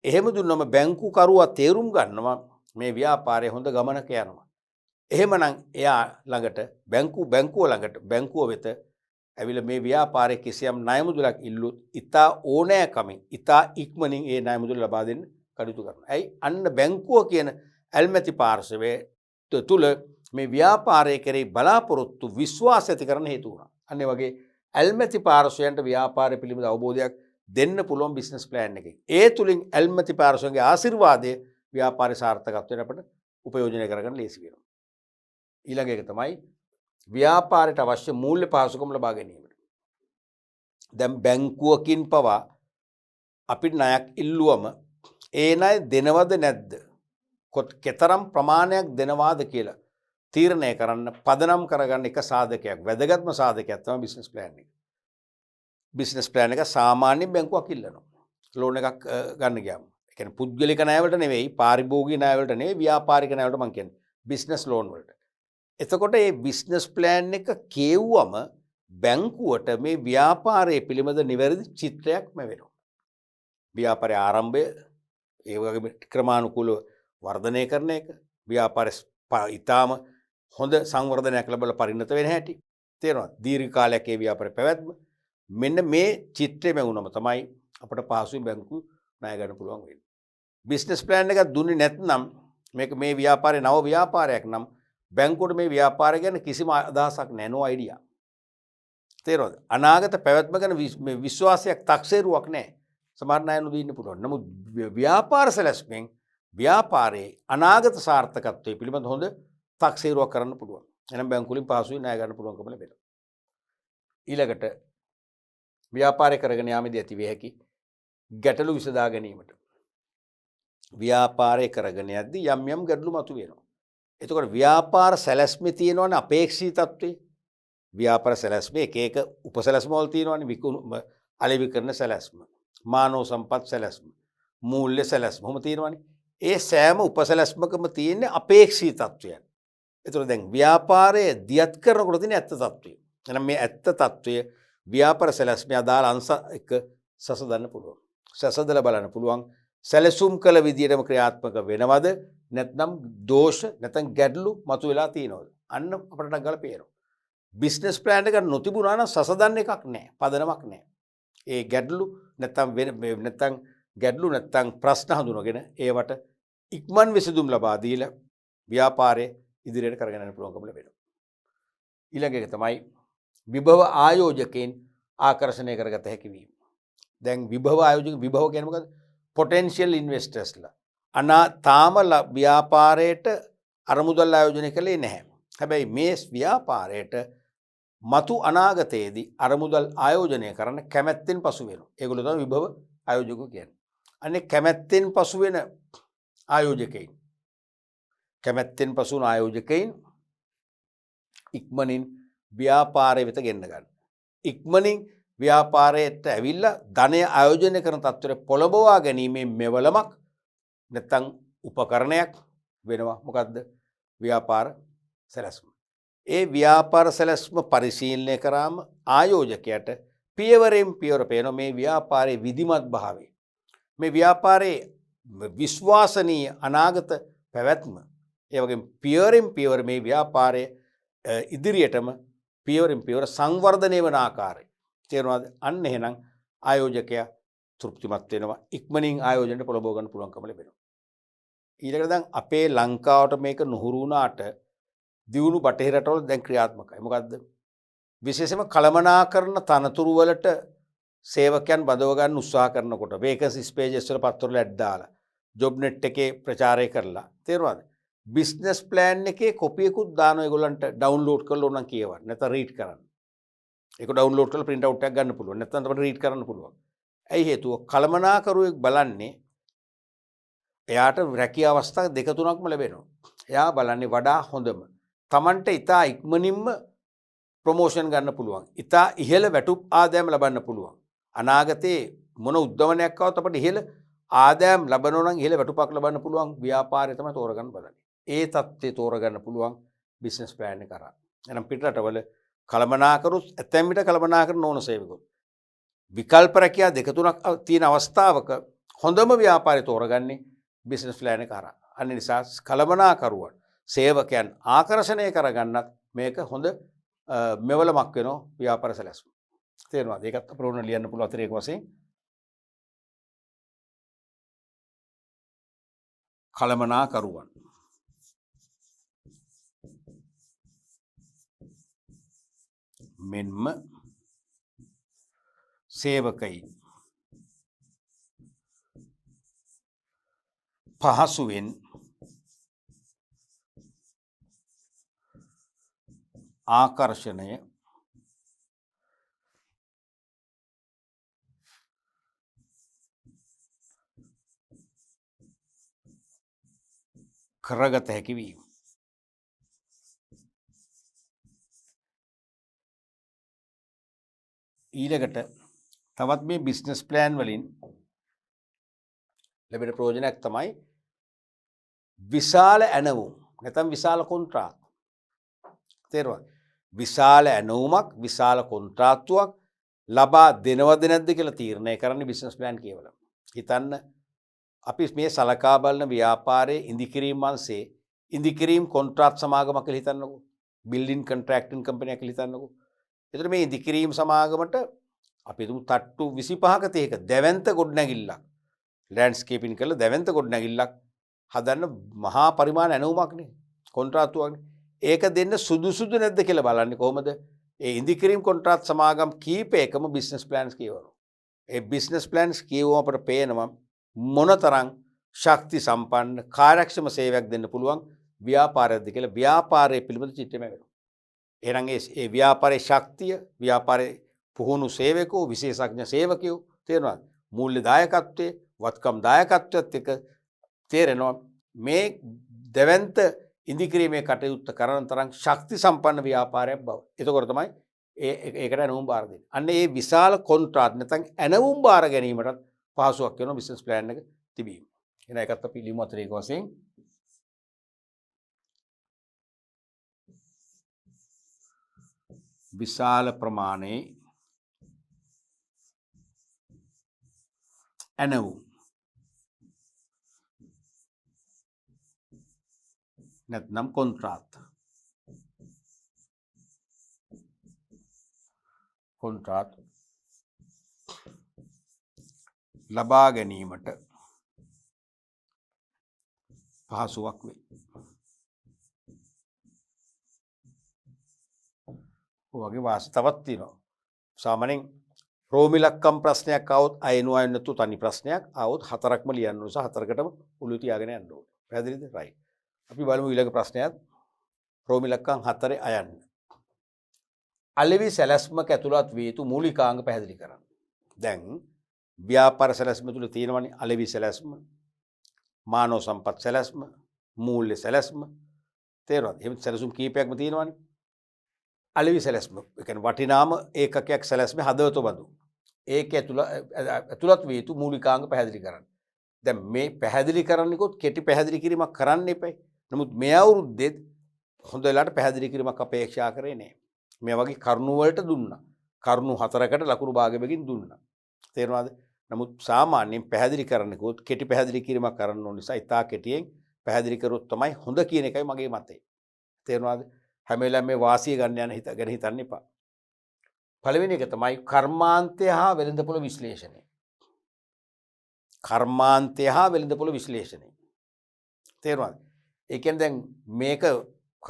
එහෙම දුන්නම බැංකුකරුවා තේරුම් ගන්නවා මේ ව්‍යාපාරය හොඳ ගමනක යනවා. එහෙමනම් එයා ළඟට බැංකුව වෙත ඇවිල්ලා මේ ව්‍යාපාරයේ කිසියම් ණය මුදලක් ඉල්ලුවොත් ඉතා ඕනෑකමින් ඉතා ඉක්මනින් ඒ ණය මුදල ලබා දෙන්න කටයුතු කරනවා. ඇයි? අන්න බැංකුව කියන ඇල්මැති පාර්ශවයේ තුල මේ ව්‍යාපාරයේ කෙරෙහි බලාපොරොත්තු විශ්වාස ඇති කරන්න හේතු වුණා. අන්න ඒ වගේ ඇල්මැති පාර්ශවයන්ට ව්‍යාපාරය පිළිබඳ අවබෝධයක් දෙන්න පුළුවන් බිස්නස් ප්ලෑන් එකකින්. ඒ තුලින් ඇල්මැති පාර්ශවයන්ගේ ආශිර්වාදය ව්‍යාපාරේ සාර්ථකත්වයට අපිට උපයෝජනය කරගන්න ලේසි වෙනවා. ඊළඟ එක තමයි ව්‍යාපාරයට අවශ්‍ය මූල්‍ය පහසුකම් ලබා ගැනීමට. දැන් බැංකුවකින් පවා අපිට ණයක් ඉල්ලුවම ඒ ණය දෙනවද නැද්ද? කෙතරම් ප්‍රමාණයක් දෙනවාද කියලා තීරණය කරන්න පදනම් කරගන්න එක සාධකයක්, වැදගත්ම සාධකයක් තමයි බිස්නස් ප්ලෑන් එක. බිස්නස් ප්ලෑන් එක සාමාන්‍ය බැංකුවක් ඉල්ලනවා. ලෝන් එකක් ගන්න ගියාම. ඒ කියන්නේ පුද්ගලික ණය වලට නෙවෙයි, පාරිභෝගික ණය වලට නෙවෙයි, ව්‍යාපාරික ණය වලට මම කියන්නේ. බිස්නස් ලෝන් වලට. එතකොට මේ බිස්නස් ප්ලෑන් එක කියවුවම බැංකුවට මේ ව්‍යාපාරයේ පිළිබඳ නිවැරදි චිත්‍රයක් ලැබෙනවා. ව්‍යාපාරයේ ආරම්භය ඒ වගේම ක්‍රමානුකූලව වර්ධනය කරන එක, ව්‍යාපාරය ඉතාම හොඳ සංවර්ධනයක් ලැබලා පරිණත වෙන හැටි තේරෙනවද? දීර්ඝ කාලයක් ඒ ව්‍යාපාරය පැවැත්ම මෙන්න මේ චිත්‍රය ලැබුණම තමයි අපිට පහසුවෙන් බැංකු ණය ගන්න පුළුවන් වෙන්නේ. බිස්නස් ප්ලෑන් එකක් දුන්නේ නැත්නම් මේක මේ ව්‍යාපාරේ නව ව්‍යාපාරයක් නම් බැංකුවට මේ ව්‍යාපාරය ගැන කිසිම අදහසක් නැහැ, no idea. තේරෙනවද? අනාගත පැවැත්ම ගැන විශ්වාසයක්, තක්සේරුවක් නැහැ. සමහර ණය නොදී ඉන්න පුළුවන්. නමුත් ව්‍යාපාර සැලැස්මෙන් ව්‍යාපාරයේ අනාගත සාර්ථකත්වයේ පිළිබඳ හොඳ තක්සේරුවක් කරන්න පුළුවන්. එහෙනම් බැංකුවලින් පහසුවෙන් ණය ගන්න පුළුවන්කම ලැබෙනවා. ඊළඟට ව්‍යාපාරය කරගෙන යාමේදී ඇති වේ හැකි ගැටලු විසඳා ගැනීමට ව්‍යාපාරය කරගෙන යද්දී යම් ගැටලු මතුවෙනවා. එතකොට ව්‍යාපාර සැලැස්මේ තියෙනවනේ අපේක්ෂිත තත්ත්වේ. ව්‍යාපාර සැලැස්මේ එක උපසැලැස්ම වල තියෙනවනේ, අලෙවි කරන සැලැස්ම, මානව සම්පත් සැලැස්ම, මූල්‍ය සැලැස්ම ඔහොම තියෙනවනේ. ඒ සෑම උපසැලැස්මකම තියෙන අපේක්ෂිත තත්ත්වයන්. එතකොට දැන් ව්‍යාපාරය දියත් කරනකොට තියෙන ඇත්ත තත්ත්වය. එහෙනම් මේ ඇත්ත තත්ත්වය ව්‍යාපාර සැලැස්මේ අදාළ අංශ එක සසඳන්න පුළුවන්. සසඳලා බලන්න පුළුවන් සැලසුම් කළ විදියටම ක්‍රියාත්මක වෙනවද නැත්නම් දෝෂ නැත්නම් ගැටලු මතුවලා තියෙනවද? අන්න අපිට ගල පේනවා. බිස්නස් ප්ලෑන් එක නොතිබුණා නම් සසඳන්න එකක් නැහැ, පදනමක් නැහැ. ඒ ගැටලු නැත්නම් ප්‍රශ්න හඳුනගෙන ඒවට ඉක්මන් විසඳුම් ලබා දීලා ව්‍යාපාරය ඉදිරියට කරගෙන යන්න පුළුවන්කම ලැබෙනවා. ඊළඟ එක තමයි විභව ආයෝජකයන් ආකර්ෂණය කරගත හැකි වීම. දැන් විභව කියන්නේ මොකද්ද? පොටෙන්ෂියල් ඉන්වෙස්ටර්ස්ලා තාම ව්‍යාපාරයට අරමුදල් ආයෝජනය කළේ නැහැ. හැබැයි මේ ව්‍යාපාරයට මතු අනාගතයේදී අරමුදල් ආයෝජනය කරන්න කැමැත්තෙන් පසු වෙනවා. ඒගොල්ලෝ තමයි විභව ආයෝජකයෝ කියන්නේ. අනේ කැමැත්තෙන් පසු වෙන ආයෝජකයින්. කැමැත්තෙන් පසු වන ආයෝජකයින් ඉක්මනින් ව්‍යාපාරය වෙත ගෙන්න ගන්න. ඉක්මනින් ව්‍යාපාරයට ඇවිල්ලා ධනය ආයෝජනය කරන තත්ත්වයට පොළඹවා ගැනීමේ මෙවලමක් නැත්නම් උපකරණයක් වෙනවා. මොකද්ද? ව්‍යාපාර සැලැස්ම. ඒ ව්‍යාපාර සැලැස්ම පරිශීලනය කරාම ආයෝජකයට පියවරෙන් පියවර පේන මේ ව්‍යාපාරයේ විධිමත් භාවය. මේ ව්‍යාපාරයේ විශ්වාසනීය අනාගත පැවැත්ම ඒ වගේම පියවරෙන් පියවර මේ ව්‍යාපාරය ඉදිරියටම පියවරෙන් පියවර සංවර්ධනය වන ආකාරය තේරුණාද? අන්න එහෙනම් ආයෝජකයා තෘප්තිමත් වෙනවා. ඉක්මනින් ආයෝජනයට පොළඹව ගන්න පුළුවන්කම ලැබෙනවා. ඊළඟට දැන් අපේ ලංකාවට මේක නුහුරු වුණාට දියුණු බටහිර රටවල දැන් ක්‍රියාත්මකයි. මොකද්ද? විශේෂයෙන්ම කළමනාකරන තනතුරු වලට සේවකයන් බඳව ගන්න උත්සාහ කරනකොට වේකන්සිස් පේජස් වල පත්තරවල ඇඩ් දාලා ජොබ් net එකේ ප්‍රචාරය කරලා තේරුණාද? බිස්නස් ප්ලෑන් එකේ කොපියකුත් දාන ඒගොල්ලන්ට ඩවුන්ලෝඩ් කරලා ඕනනම් කියවන්න. නැත්නම් රීඩ් කරන්න. ඒක ඩවුන්ලෝඩ් කරලා print out එකක් ගන්න පුළුවන්. නැත්නම් අපිට රීඩ් කරන්න පුළුවන්. ඇයි හේතුව? කළමනාකරුවෙක් බලන්නේ එයාට රැකිය අවස්ථා දෙක තුනක්ම ලැබෙනවා. එයා බලන්නේ වඩා හොඳම. Tamanට ඉතා ඉක්මනින්ම ප්‍රොමෝෂන් ගන්න පුළුවන්. ඉතා ඉහළ වැටුප් ආදායම ලබන්න පුළුවන්. අනාගතයේ මොන උද්දමනයක් આવත් අපිට ඉහළ ආදායම් ලබනවා නම් ඉහළ වැටුපක් ලබන්න පුළුවන් ව්‍යාපාරය තමයි තෝරගන්න බලන්නේ. ඒ தත්ත්වය තෝරගන්න පුළුවන් බිස්නස් ප්ලෑන් එක කරා. එහෙනම් පිටරටවල කළමනාකරු ඇතැම් විට කළමනාකරන ඕන සේවකයෝ විකල්ප රැකියා දෙක තුනක් තියෙන අවස්ථාවක හොඳම ව්‍යාපාරය තෝරගන්නේ බිස්නස් ප්ලෑන් එක කරා. අන්න නිසා කළමනාකරුවන් සේවකයන් ආකර්ෂණය කරගන්නත් මේක හොඳ මෙවලමක් වෙනවා ව්‍යාපාර සැලැස්ම. තේරෙනවද? ඒකත් අපිට ඕන ලියන්න පුළුවන් අතිරේක වශයෙන්. කළමනාකරුවන් මෙන්ම සේවකයින් පහසුවෙන් ආකර්ෂණය කරගත හැකි වීම. ඊළඟට තවත් මේ බිස්නස් ප්ලෑන් වලින් ලැබෙන ප්‍රයෝජනයක් තමයි විශාල ඇණවුම් නැත්නම් විශාල කොන්ත්‍රාත්. තේරුණාද? විශාල ඇණවුමක් විශාල කොන්ත්‍රාත්තුවක් ලබා දෙනවද නැද්ද කියලා තීරණය කරන්නේ බිස්නස් ප්ලෑන් කියවලා. හිතන්න අපි මේ සලකා බලන ව්‍යාපාරයේ ඉදිකිරීම අංශේ ඉදිකිරීම කොන්ත්‍රාත් සමාගමක් කියලා හිතන්නකෝ. බිල්ඩින් කොන්ට්‍රැක්ටින් කම්පැනි එකක් කියලා හිතන්නකෝ. එතකොට මේ ඉදිකිරීම සමාගමට අපි තුමු තට්ටු 25ක 30ක දැවැන්ත ගොඩනැගිල්ලක් ලෑන්ඩ්ස්කේපින් කරලා දැවැන්ත ගොඩනැගිල්ලක් හදන්න මහා පරිමාණ ඇණවුමක්නේ කොන්ත්‍රාත්තුවක්නේ. ඒක දෙන්න සුදුසුදු නැද්ද කියලා බලන්නේ කොහොමද? ඒ ඉදිකිරීම කොන්ත්‍රාත් සමාගම් කීපයකම බිස්නස් ප්ලෑන්ස් කියවනවා. ඒ බිස්නස් ප්ලෑන්ස් කියවුවම අපට පේනවා මොනතරම් ශක්ති සම්පන්න කාර්යක්ෂම සේවයක් දෙන්න පුළුවන් ව්‍යාපාරයක්ද කියලා ව්‍යාපාරයේ පිළිබඳ චිත්‍රය වෙනවා. එහෙනම් ඒ ව්‍යාපාරයේ ශක්තිය, ව්‍යාපාරයේ පුහුණු සේවකයෝ, විශේෂඥ සේවකයෝ තේරෙනවද? මූල්‍ය දායකත්වයේ, වත්කම් දායකත්වයත් එක තේරෙනවා මේ දෙවන්ත ඉදිකිරීමේ කටයුත්ත කරන තරම් ශක්ති සම්පන්න ව්‍යාපාරයක් බව. එතකොට තමයි ඒකට ඇණවුම් බාර දෙන්නේ. අන්න ඒ විශාල කොන්ත්‍රාත් නැත්නම් ඇණවුම් බාර ගැනීමටත් පහසුවක් වෙනවා බිස්නස් ප්ලෑන් එක තිබීම. එහෙනම් ඒකත් අපි ලියමු අතිරේක වශයෙන්. විශාල ප්‍රමාණයේ ඇණවුම් නැත්නම් කොන්ත්‍රාත් ලබා ගැනීමට පහසුවක් වේ. ඔයගේ වාසි තවත් තියෙනවා. සාමාන්‍යයෙන් රෝමිලක්කම් ප්‍රශ්නයක් આવොත් අයනුව නැතු තනි ප්‍රශ්නයක් આવොත් හතරක්ම ලියන්න ඕන නිසා හතරකටම උළු තියාගෙන යන්න ඕනේ. පැහැදිලිද? රයිට්. අපි බලමු ඊළඟ ප්‍රශ්නයත් රෝමිලක්කම් 4 අයන්න. අලෙවි සැලැස්මක ඇතුළත් විය යුතු මූලිකාංග පැහැදිලි කරන්න. දැන් ව්‍යාපාර සැලැස්ම තුල තියෙනවනේ අලෙවි සැලැස්ම, මානව සම්පත් සැලැස්ම, මූල්‍ය සැලැස්ම. තේරුණාද? එහෙම සැලසුම් කීපයක්ම තියෙනවනේ. අලෙවි සැලැස්ම ඒ කියන්නේ වටිනාම ඒකකයක් සැලැස්ම හදවත බඳු. ඒක ඇතුළත් විය යුතු මූලිකාංග පැහැදිලි කරන්න. දැන් මේ පැහැදිලි කරන්නකොත් කෙටි පැහැදිලි කිරීමක් කරන්න එපයි. නමුත් මේ අවුරුද්දෙත් හොඳ වෙලාවට පැහැදිලි කිරීමක් අපේක්ෂා කරේ නෑ. මේ වගේ කරුණු වලට දුන්නා. කරුණු 4කට ලකුණු භාගයකින් දුන්නා. තේරුණාද? නමුත් සාමාන්‍යයෙන් පැහැදිලි කරන්නකොත් කෙටි පැහැදිලි කිරීමක් කරන්න ඕන නිසා ඉතා කෙටියෙන් පැහැදිලි කරොත් තමයි හොඳ කියන එකයි මගේ මතය. තේරුණාද? හැම වෙලාවෙම මේ වාසිය ගන්න යන ගැන හිතන්න එපා. පළවෙනි එක තමයි කර්මාන්තය හා වෙළඳපොළ විශ්ලේෂණය. කර්මාන්තය හා වෙළඳපොළ විශ්ලේෂණය. තේරුණාද? ඒ කියන්නේ දැන් මේක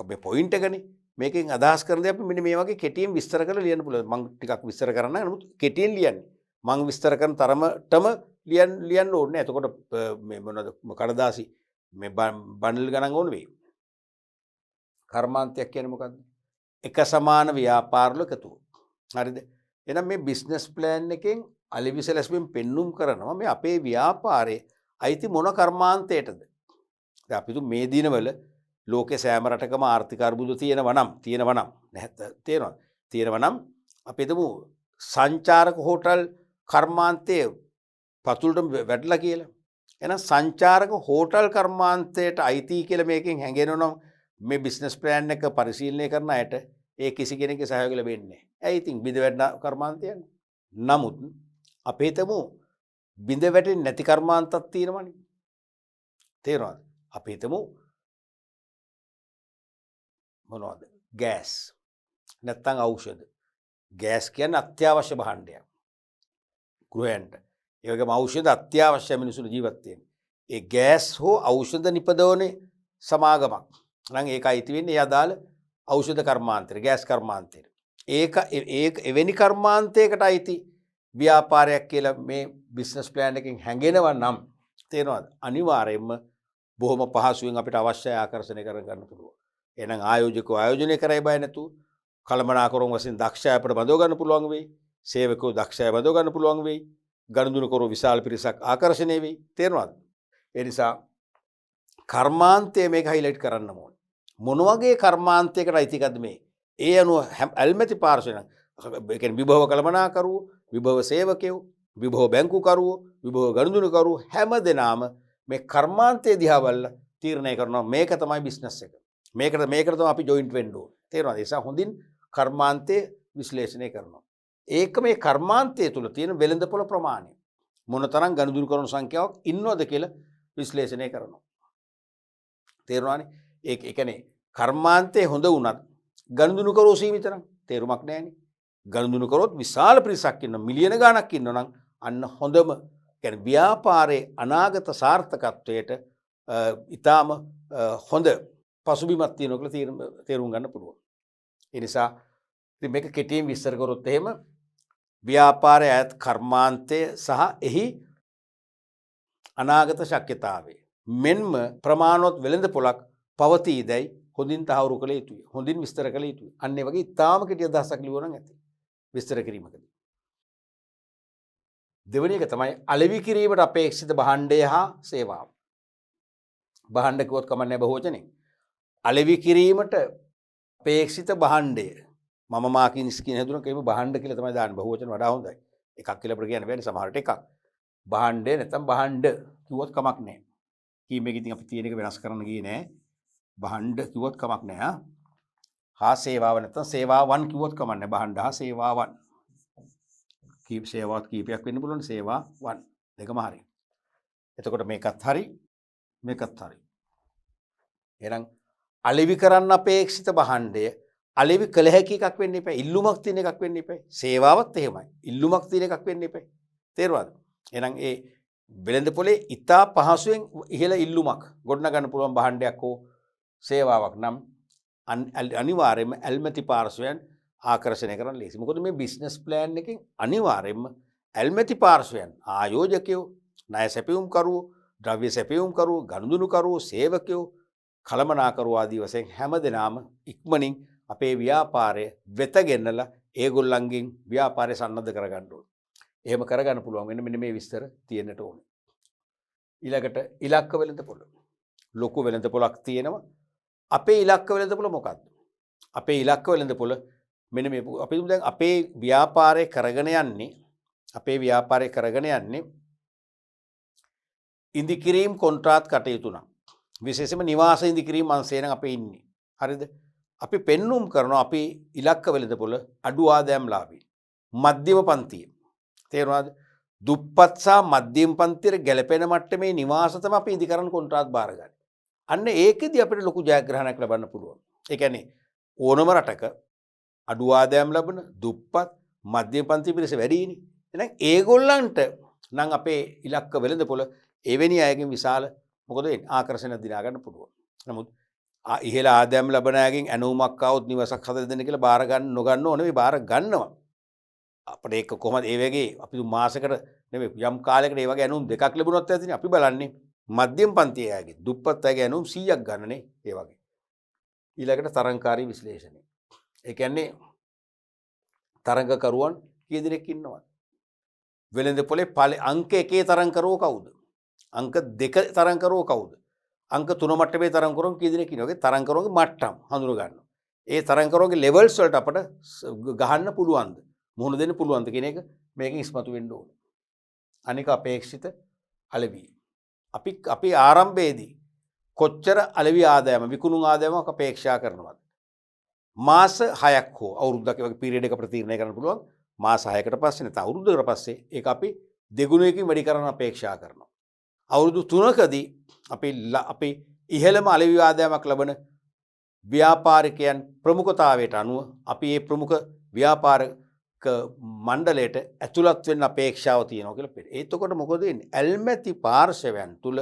මේ පොයින්ට් එකනේ. මේකෙන් අදහස් කරන දේ අපි මෙන්න මේ වගේ කෙටියෙන් විස්තර කරලා ලියන්න පුළුවන්. මම ටිකක් විස්තර කරන්න නමුත් කෙටියෙන් ලියන්නේ. මම විස්තර කරන තරමටම ලියන්න ඕනේ. එතකොට මේ මොනවද කඩදාසි මේ බන්ඩල් ගණන් ඕන වෙයි. කර්මාන්තයක් කියන්නේ මොකද්ද? එක සමාන ව්‍යාපාරවල එකතුව. හරිද? එහෙනම් මේ බිස්නස් ප්ලෑන් එකෙන් අලිවිසලස්මින් පෙන්눔 කරනවා මේ අපේ ව්‍යාපාරයේ අයිති මොන කර්මාන්තයටද? දැන් අපි මේ දිනවල ලෝකේ සෑම රටකම ආර්ථික අර්බුද තියෙනවා නම් තේරෙනවද? තියෙනවා නම් අපි හිතමු සංචාරක හෝටල් කර්මාන්තයේ පතුලට වැටලා කියලා. එහෙනම් සංචාරක හෝටල් කර්මාන්තයට අයිති කියලා මේකෙන් හැඟෙනවා නම් මේ බිස්නස් ප්ලෑන් එක පරිශීලනය කරන අයට ඒ කිසි කෙනෙකුගේ සහයෝගය ලැබෙන්නේ නැහැ. ඇයි ඉතින් බිඳ වැටෙන කර්මාන්තයන්නේ. නමුත් අපි හිතමු බිඳ වැටෙන්නේ නැති කර්මාන්තයක් තියෙනවනේ. තේරෙනවද? අපි හිතමු මොනවද? ගෑස්. නැත්තම් ඖෂධ. ගෑස් කියන්නේ අත්‍යවශ්‍ය භාණ්ඩයක්. ගෘහයන්ට. ඒ වගේම ඖෂධ අත්‍යවශ්‍ය මිනිසුන්ට ජීවත් වෙන්න. ඒ ගෑස් හෝ ඖෂධ නිපදවන්නේ සමාගමක්. නම් ඒක අයිති වෙන්නේ ඒ අදාළ ඖෂධ කර්මාන්තයට, ගෑස් කර්මාන්තයට. ඒක එවැනි කර්මාන්තයකට අයිති ව්‍යාපාරයක් කියලා මේ බිස්නස් ප්ලෑන් එකෙන් හැඟෙනවා නම් තේරෙනවද? අනිවාර්යයෙන්ම බොහොම පහසුවෙන් අපිට අවශ්‍ය ආකර්ෂණය කරගන්න පුළුවන්. එහෙනම් ආයෝජකව ආයෝජනය කරයි බය නැතුව කළමනාකරුවන් වශයෙන් දක්ෂ අය අපිට බඳව ගන්න පුළුවන් වෙයි. සේවකයෝ දක්ෂ අය බඳව ගන්න පුළුවන් වෙයි. ගනුදෙනුකරු විශාල පිරිසක් ආකර්ෂණය වෙයි. තේරෙනවද? ඒ නිසා කර්මාන්තය මේක හයිලයිට් කරන්න ඕනේ. මොන වගේ කර්මාන්තයකට අයිතිකද මේ? ඒ අනුව ඇල්මැති පාර්ශ්වයන් ඒ කියන්නේ විභව කළමනාකරුවෝ, විභව සේවකයෝ, විභව බැංකුකරුවෝ, විභව ගනුදෙනුකරුවෝ හැම දෙනාම මේ කර්මාන්තය දිහා බලලා තීරණය කරනවා මේක තමයි බිස්නස් එක. මේකට තමයි අපි ජොයින්ට් වෙන්න ඕනේ. තේරෙනවද? ඒ නිසා හොඳින් කර්මාන්තය විශ්ලේෂණය කරනවා. ඒක මේ කර්මාන්තය තුල තියෙන වෙළඳපොළ ප්‍රමාණය මොනතරම් ගනුදෙනු කරන සංඛ්‍යාවක් ඉන්නවද කියලා විශ්ලේෂණය කරනවා. තේරුණානේ? ඒ කියන්නේ කර්මාන්තේ හොඳ වුණත් ගනුදෙනු කරෝ සීමිත නම් තේරුමක් නැහැනේ. ගනුදෙනු කරොත් විශාල පිරිසක් ඉන්න මිලියන ගණක් ඉන්නවා නම් අන්න හොඳම කියන්නේ ව්‍යාපාරයේ අනාගත සාර්ථකත්වයට ඊටාම හොඳ පසුබිමක් තියෙනවා කියලා තේරුම් ගන්න පුළුවන්. ඒ නිසා ඉතින් මේක කෙටියෙන් විස්තර කරොත් එහෙම ව්‍යාපාරයේ අයත් කර්මාන්තය සහ එහි අනාගත ශක්‍යතාවය මෙන්ම ප්‍රමාණවත් වෙළඳපොළක් පවතීදැයි හොඳින් තහවුරු කළ යුතුයි. හොඳින් විස්තර කළ යුතුයි. අන්න ඒ වගේ ඊටාම කෙටි අදහසක් ලියුවා නම් ඇති. විස්තර කිරීමකදී. දෙවෙනි එක තමයි අලෙවි කිරීමට අපේක්ෂිත භාණ්ඩය හා සේවාව. භාණ්ඩ කිව්වොත් කමන්නේ බහුවචනේ. අලෙවි කිරීමට අපේක්ෂිත භාණ්ඩය. මම මාකින්ස් කියන හදුන කේම භාණ්ඩ කියලා තමයි දාන්නේ. බහුවචන වඩා හොඳයි. එකක් කියලා අපිට කියන්න බෑනේ සමහරට එකක්. භාණ්ඩය නැත්නම් භාණ්ඩ කිව්වොත් කමක් නැහැ. කීමේක ඉතින් අපි තියෙන එක වෙනස් කරන්න ගියේ නෑ. භාණ්ඩ කිව්වොත් කමක් නැහැ. හා සේවාව නැත්නම් සේවාවන් කිව්වොත් කමක් නැහැ. භාණ්ඩ හා සේවාවන්. කීප සේවාවත් කීපයක් වෙන්න පුළුවන්. සේවාවන් දෙකම හරි. එතකොට මේකත් හරි මේකත් හරි. එහෙනම් අලෙවි කරන්න අපේක්ෂිත භාණ්ඩය අලෙවි කළ හැකි එකක් වෙන්න එපා. ඉල්ලුමක් තියෙන එකක් වෙන්න එපා. සේවාවත් එහෙමයි. ඉල්ලුමක් තියෙන එකක් වෙන්න එපා. තේරුණාද? එහෙනම් ඒ වෙළඳපොලේ ඉතා පහසුවෙන් ඉහළ ඉල්ලුමක් ගොඩනගන්න පුළුවන් භාණ්ඩයක් හෝ සේවාවක් නම් අනිවාර්යයෙන්ම ඇල්මැති පාර්ශ්වයන් ආකර්ෂණය කරන්න ලේසි. මොකද මේ බිස්නස් ප්ලෑන් එකෙන් අනිවාර්යයෙන්ම ඇල්මැති පාර්ශ්වයන් ආයෝජකයෝ, ණය සැපයුම්කරුවෝ, ද්‍රව්‍ය සැපයුම්කරුවෝ, ගනුදෙනුකරුවෝ, සේවකයෝ, කළමනාකරුවෝ ආදී වශයෙන් හැමදෙනාම ඉක්මනින් අපේ ව්‍යාපාරය වෙත ගෙන්නලා ඒගොල්ලන්ගෙන් ව්‍යාපාරය සන්නද්ධ කරගන්න ඕනේ. එහෙම කරගන්න පුළුවන් වෙන මෙන්න මේ විස්තර තියෙන්නට ඕනේ. ඊළඟට ඉලක්ක වෙළඳපොළ. ලොකු වෙළඳපොළක් තියෙනවා. අපේ ඉලක්ක වෙළඳපොළ මොකක්ද? අපේ ඉලක්ක වෙළඳපොළ මෙන්න මේ අපි දැන් අපේ ව්‍යාපාරය කරගෙන යන්නේ ඉදිකිරීම් කොන්ත්‍රාත් කටයුතු නම් විශේෂයෙන්ම නිවාස ඉදිකිරීම් අංශය නම් අපේ ඉන්නේ. හරිද? අපි පෙන්눔 කරනවා අපි ඉලක්ක වෙළඳපොළ අඩු ආදායම්ලාභී මධ්‍යම පන්තිය. තේරුණාද? දුප්පත් සහ මධ්‍යම පන්තියට ගැලපෙන මට්ටමේ නිවාස තමයි අපි ඉදිකරන කොන්ත්‍රාත් බාරගන්නේ. අන්න ඒකෙදි අපිට ලොකු ජයග්‍රහණයක් ලබන්න පුළුවන්. ඒ කියන්නේ ඕනම රටක අඩු ආදායම් ලබන දුප්පත් මධ්‍යම පන්ති පිරිස වැඩිනේ. එහෙනම් ඒගොල්ලන්ට නම් අපේ ඉලක්ක වෙළඳපොළ එවැනි අයගෙන් විශාල මොකද වෙන්නේ ආකර්ෂණයක් දිනා ගන්න පුළුවන්. නමුත් ඉහළ ආදායම් ලබන අයගෙන් ඇනෝමක් આવොත් නිවසක් හදලා දෙන්න කියලා බාර ගන්න නොගන්න ඕනේ මේ බාර ගන්නවා. අපිට ඒක කොහොමද ඒ වගේ අපි මාසෙකට නෙමෙයි යම් කාලයකට ඒ වගේ ඇනෝම් දෙකක් ලැබුණොත් ඇතිනේ අපි බලන්නේ මධ්‍යම පන්තියේ අයගේ දුප්පත් අයගේ ඇනෝම් 100ක් ගන්නනේ ඒ වගේ. ඊළඟට තරංකාරී විශ්ලේෂණය. ඒ කියන්නේ තරංගකරුවන් කී දෙනෙක් ඉන්නවද? වෙළඳපොලේ අංක 1 තරංකරුවෝ කවුද? අංක 2 තරංකරුවෝ කවුද? අංක 3 මට්ටමේ තරංකරුවෝ කී දෙනෙක් ඉන්නවද? තරංකරුවෝගේ මට්ටම් හඳුන ගන්නවා. ඒ තරංකරුවෝගේ ලෙවල්ස් වලට අපට ගහන්න පුළුවන්ද? මුහුණ දෙන්න පුළුවන්ද කියන එක මේකෙන් ඉස්මතු වෙන්න ඕනේ. අනික අපේක්ෂිත අලෙවි. අපි ආරම්භයේදී කොච්චර අලෙවි ආදායම විකුණුම් ආදායමක් අපේක්ෂා කරනවද? මාස 6ක් හෝ අවුරුද්දක් වගේ පීරියඩ් එක අපිට තීරණය කරන්න පුළුවන්. මාස 6කට පස්සේ නැත්නම් අවුරුද්දකට පස්සේ ඒක අපි දෙගුණයකින් වැඩි කරන්න අපේක්ෂා කරනවා. අවුරුදු 3කදී අපි ඉහළම අලෙවි ආදායමක් ලබන ව්‍යාපාරිකයන් ප්‍රමුඛතාවයට අනුව අපි මේ ප්‍රමුඛ ව්‍යාපාරික මණ්ඩලයට ඇතුළත් වෙන්න අපේක්ෂාව තියෙනවා කියලා පෙන්නනවා. එතකොට මොකද වෙන්නේ? ඇල්මැති පාර්ශවයන් තුල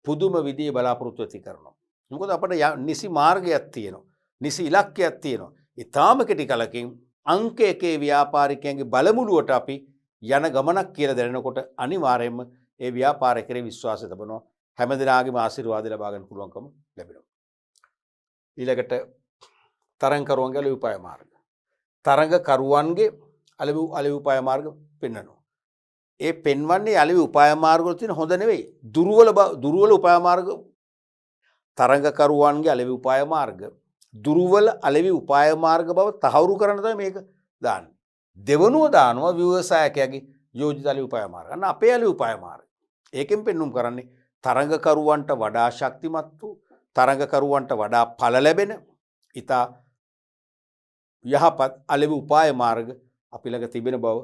පුදුම විදිහේ බලාපොරොත්තු ඇති කරනවා. මොකද අපිට නිසි මාර්ගයක් තියෙනවා. නිසි ඉලක්කයක් තියෙනවා. ඊටාම කෙටි කලකින් අංක 1 ව්‍යාපාරිකයන්ගේ බලමුළුවට අපි යන ගමනක් කියලා දැනනකොට අනිවාර්යයෙන්ම ඒ ව්‍යාපාරිකයන්ගේ විශ්වාසය තබනවා. හැමදෙනාගේම ආශිර්වාද ලබා ගන්න පුළුවන්කම ලැබෙනවා. ඊළඟට තරංකරුවන්ගේ අලෙවි උපාය මාර්ග. තරංගකරුවන්ගේ අලෙවි උපාය මාර්ග පෙන්වනවා. ඒ පෙන්වන්නේ අලෙවි උපාය මාර්ග වල තියෙන හොඳ නෙවෙයි. දුර්වල උපාය මාර්ග තරංගකරුවන්ගේ අලෙවි උපාය මාර්ග දුර්වල අලෙවි උපාය මාර්ග බව තහවුරු කරන්න තමයි මේක දාන්නේ. දෙවනුව දානවා ව්‍යවසායකයාගේ යෝජිත අලෙවි උපාය මාර්ග. අන්න අපේ අලෙවි උපාය මාර්ග. ඒකෙන් පෙන්වුම් කරන්නේ තරංගකරුවන්ට වඩා ශක්තිමත් වූ තරංගකරුවන්ට වඩා ඵල ලැබෙන ඉතා යහපත් අලෙවි උපාය මාර්ග අපි ළඟ තිබෙන බව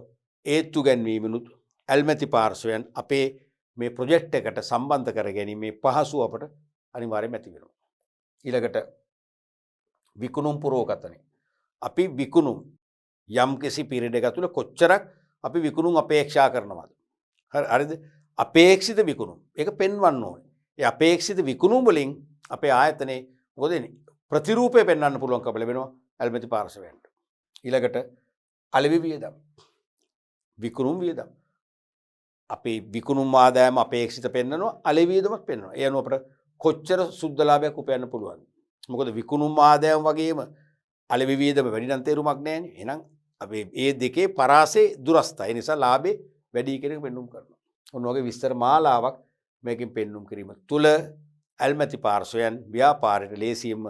ඒත්තු ගැන්වීමනුත් ඇල්මැති පාර්ශවයන් අපේ මේ ප්‍රොජෙක්ට් එකට සම්බන්ධ කර ගැනීමේ පහසුව අපට අනිවාර්යයෙන්ම ඇති වෙනවා. ඊළඟට විකුණුම් පුරෝගතනය. අපි විකුණුම් යම්කිසි පීරියඩ් එකක තුල කොච්චරක් අපි විකුණුම් අපේක්ෂා කරනවද? හරිද? අපේක්ෂිත විකුණුම්. ඒක පෙන්වන්න ඕනේ. ඒ අපේක්ෂිත විකුණුම් වලින් අපේ ආයතනයේ මොකද වෙන්නේ? ප්‍රතිරූපය පෙන්වන්න පුළුවන්කම ලැබෙනවා ඇල්මැති පාර්ශවයන්ට. ඊළඟට අලෙවි වියදම්. විකුණුම් වියදම්. අපේ විකුණුම් ආදායම අපේක්ෂිත පෙන්වනවා අලෙවි වියදමක් පෙන්වනවා. ඒ අනුව අපිට කොච්චර සුද්ධ ලාභයක් උපයන්න පුළුවන්ද? මොකද විකුණුම් ආදායම වගේම අලෙවි වියදම වැඩි නම් තේරුමක් නැහැනේ. එහෙනම් අපි මේ දෙකේ පරාසය දුරස්තයි. ඒ නිසා ලාභේ වැඩි කියන එක පෙන්වුම් කරනවා. ඔන්න ඔයගේ විස්තර මාලාවක් මේකෙන් පෙන්වුම් කිරීම තුල ඇල්මැති පාර්ශවයන් ව්‍යාපාරයට ලේසියෙන්ම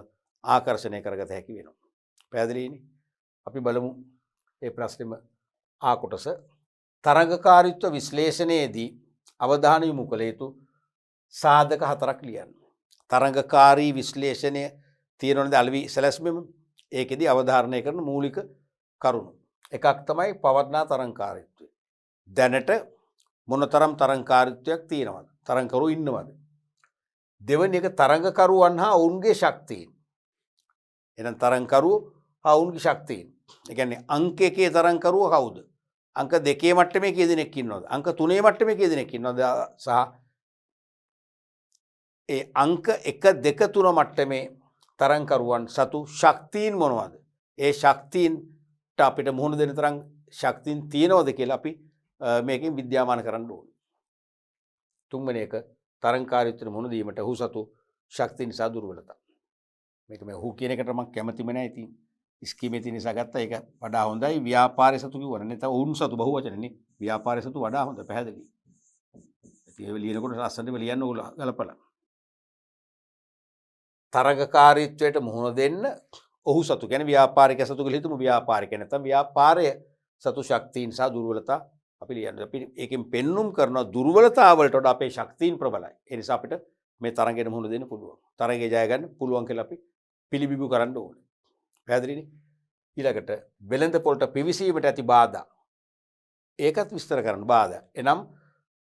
ආකර්ෂණය කරගත හැකි වෙනවා. පැහැදිලිනේ? අපි බලමු මේ ප්‍රශ්නෙම ආ කොටස. තරංගකාරීත්ව විශ්ලේෂණයේදී අවධානය යොමු කළ යුතු සාධක 4ක් ලියන්න. තරංගකාරී විශ්ලේෂණය තියෙනවනේ අලෙවි සැලැස්මෙම. ඒකෙදි අවධාරණය කරන මූලික කරුණු. එකක් තමයි පවත්නා තරංගකාරීත්වය. දැනට මොනතරම් තරංගකාරීත්වයක් තියෙනවද? තරංගකරු ඉන්නවද? දෙවෙනි එක තරංගකරුවන් හා ඔවුන්ගේ ශක්තිය. එහෙනම් තරංගකරුවෝ හා ඔවුන්ගේ ශක්තිය. ඒ කියන්නේ අංක 1 තරංගකරුව කවුද? අංක 2 මට්ටමේ කී දෙනෙක් ඉන්නවද? අංක 3 මට්ටමේ කී දෙනෙක් ඉන්නවද? සහ ඒ අංක 1 2 3 මට්ටමේ තරංගකරුවන් සතු ශක්තියින් මොනවද? ඒ ශක්තියින්ට අපිට මුහුණ දෙන තරම් ශක්තියින් තියෙනවද කියලා අපි මේකෙන් විද්‍යාමාන කරන්න ඕනේ. තුන්වෙනි එක තරංගකාරීත්වයට මුහුණ දීමට ඔහු සතු ශක්තිය නිසා දුර්වලතා. මේක මේ ඔහු කියන එකට මම කැමතිම නැහැ. ඉතින් ස්කීමේ තියෙන නිසා ගත්තා. ඒක වඩා හොඳයි ව්‍යාපාරයේ සතු කිව්වනේ. නැත්නම් ඔවුන් සතු බහුවචනනේ. ව්‍යාපාරයේ සතු වඩා හොඳ පැහැදිලි. ඉතින් ඒ ලියනකොට ලස්සනටම ලියන්න ඕගොල්ලෝ ගලපලා. තරංගකාරීත්වයට මුහුණ දෙන්න ඔහු සතු කියන්නේ ව්‍යාපාරික සතු කියලා හිතමු. ව්‍යාපාරික නැත්නම් ව්‍යාපාරය සතු ශක්තියින් සහ දුර්වලතා අපි ලියන්නේ. අපි ඒකෙන් පෙන්눔 කරන දුර්වලතා වලට වඩා අපේ ශක්තියින් ප්‍රබලයි. ඒ නිසා අපිට මේ තරංගයට මුහුණ දෙන්න පුළුවන්. තරංගේ ජය ගන්න පුළුවන් කියලා අපි පිළිබිඹු කරන්න ඕනේ. පැහැදිලිනේ? ඊළඟට වෙළඳ පොළට පිවිසීමට ඇති බාධා. ඒකත් විස්තර කරන්න බාධා. එනම්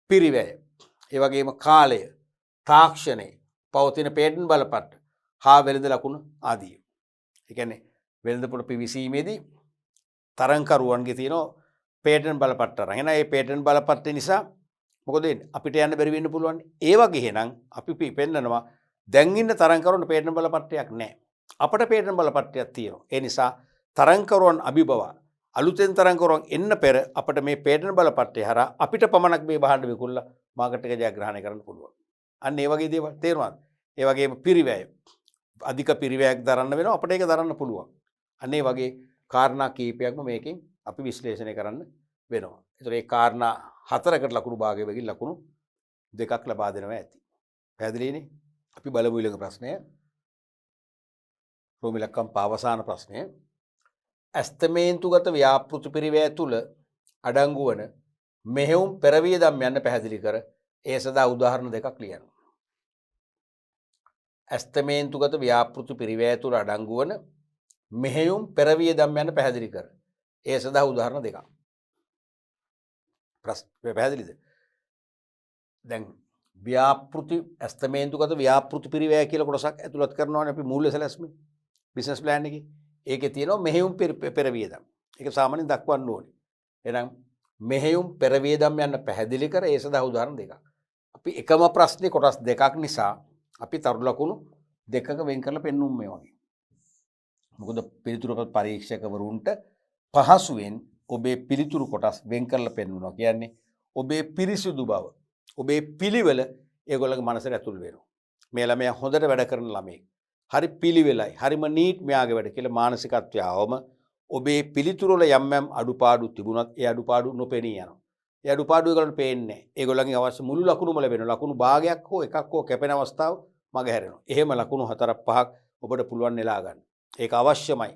පිරිවැය, ඒ වගේම කාලය, තාක්ෂණය, පවතින පේටන්ට් බලපත්‍ර හා වෙළඳ ලකුණු ආදී. ඒ කියන්නේ වෙළඳ පොළ පිවිසීමේදී තරංකරුවන්ගේ තියෙන පේටන්ට් බලපත්‍ර. එහෙනම් මේ පේටන්ට් බලපත්‍රය නිසා මොකද වෙන්නේ? අපිට යන්න බැරි වෙන්න පුළුවන්. ඒ වගේ එහෙනම් අපි පෙන්නනවා දැන් ඉන්න තරංකරුවන්ට පේටන්ට් බලපත්‍රයක් නැහැ. අපට පේටන්ට් බලපත්‍රයක් තියෙනවා. ඒ නිසා තරංකරුවන් අභිබව අලුතෙන් තරංකරුවන් එන්න පෙර අපිට මේ පේටන්ට් බලපත්‍රය හරහා අපිට පමණක් මේ භාණ්ඩ විකුණලා මාකට් එක ජයග්‍රහණය කරන්න පුළුවන්. අන්න ඒ වගේ දේවල් තේරුණාද? ඒ වගේම පිරිවැය අධික පිරිවැයක් දරන්න වෙනවා අපිට ඒක දරන්න පුළුවන්. අන්න ඒ වගේ කාරණා කීපයක්ම මේකෙන් අපි විශ්ලේෂණය කරන්න වෙනවා. ඒතර ඒ කාරණා 4කට ලකුණු භාගය වෙකින් ලකුණු 2ක් ලබා දෙනවා ඇති. පැහැදිලිනේ? අපි බලමු ඊළඟ ප්‍රශ්නය. රෝම ඉලක්කම් අවසාන ප්‍රශ්නය. ඇස්තමේන්තුගත ව්‍යාපෘති පිරිවැය තුල අඩංගු වන මෙහෙයුම් පෙරවියදම් යන්න පැහැදිලි කර ඒ සඳහා උදාහරණ දෙකක් ලියන්න. ඇස්තමේන්තුගත ව්‍යාපෘති පිරිවැය තුල අඩංගු වන මෙහෙයුම් පෙරවියදම් යන්න පැහැදිලි කර ඒ සඳහා උදාහරණ දෙකක්. පැහැදිලිද? දැන් ව්‍යාපෘති ඇස්තමේන්තුගත ව්‍යාපෘති පිරිවැය කියලා කොටසක් ඇතුළත් කරනවානේ අපි මූල්‍ය සැලැස්මේ බිස්නස් ප්ලෑන් එකේ. ඒකේ තියෙනවා මෙහෙයුම් පෙරවියදම්. ඒක සාමාන්‍යයෙන් දක්වන්න ඕනේ. එහෙනම් මෙහෙයුම් පෙරවියදම් යන්න පැහැදිලි කර ඒ සඳහා උදාහරණ දෙකක්. අපි එකම ප්‍රශ්නේ කොටස් දෙකක් නිසා අපි තරු ලකුණු දෙකක වෙන් කරලා පෙන්වමු මේ වගේ. මොකද පිළිතුරු පරීක්ෂකවරුන්ට පහසුවෙන් ඔබේ පිළිතුරු කොටස් වෙන් කරලා පෙන්වනවා. කියන්නේ ඔබේ පිරිසිදු බව, ඔබේ පිළිවෙල ඒගොල්ලන්ගේ මනසට ඇතුල් වෙනවා. මේ ළමයා හොඳට වැඩ කරන ළමයෙක්. හරි පිළිවෙලයි, හරිම නීට් මෙයාගේ වැඩ කියලා මානසිකත්වය ආවම ඔබේ පිළිතුරු වල යම් යම් අඩුපාඩු තිබුණත් ඒ අඩුපාඩු නොපෙනී යනවා. ඒ අඩුපාඩු ඒගොල්ලන්ට පේන්නේ නැහැ. ඒගොල්ලන්ගේ අවශ්‍ය මුළු ලකුණුම ලැබෙනවා. ලකුණු භාගයක් හෝ එකක් හෝ කැපෙන අවස්ථාව මගහැරෙනවා. එහෙම ලකුණු 4ක් 5ක් ඔබට පුළුවන් නෙලා ගන්න. ඒක අවශ්‍යමයි.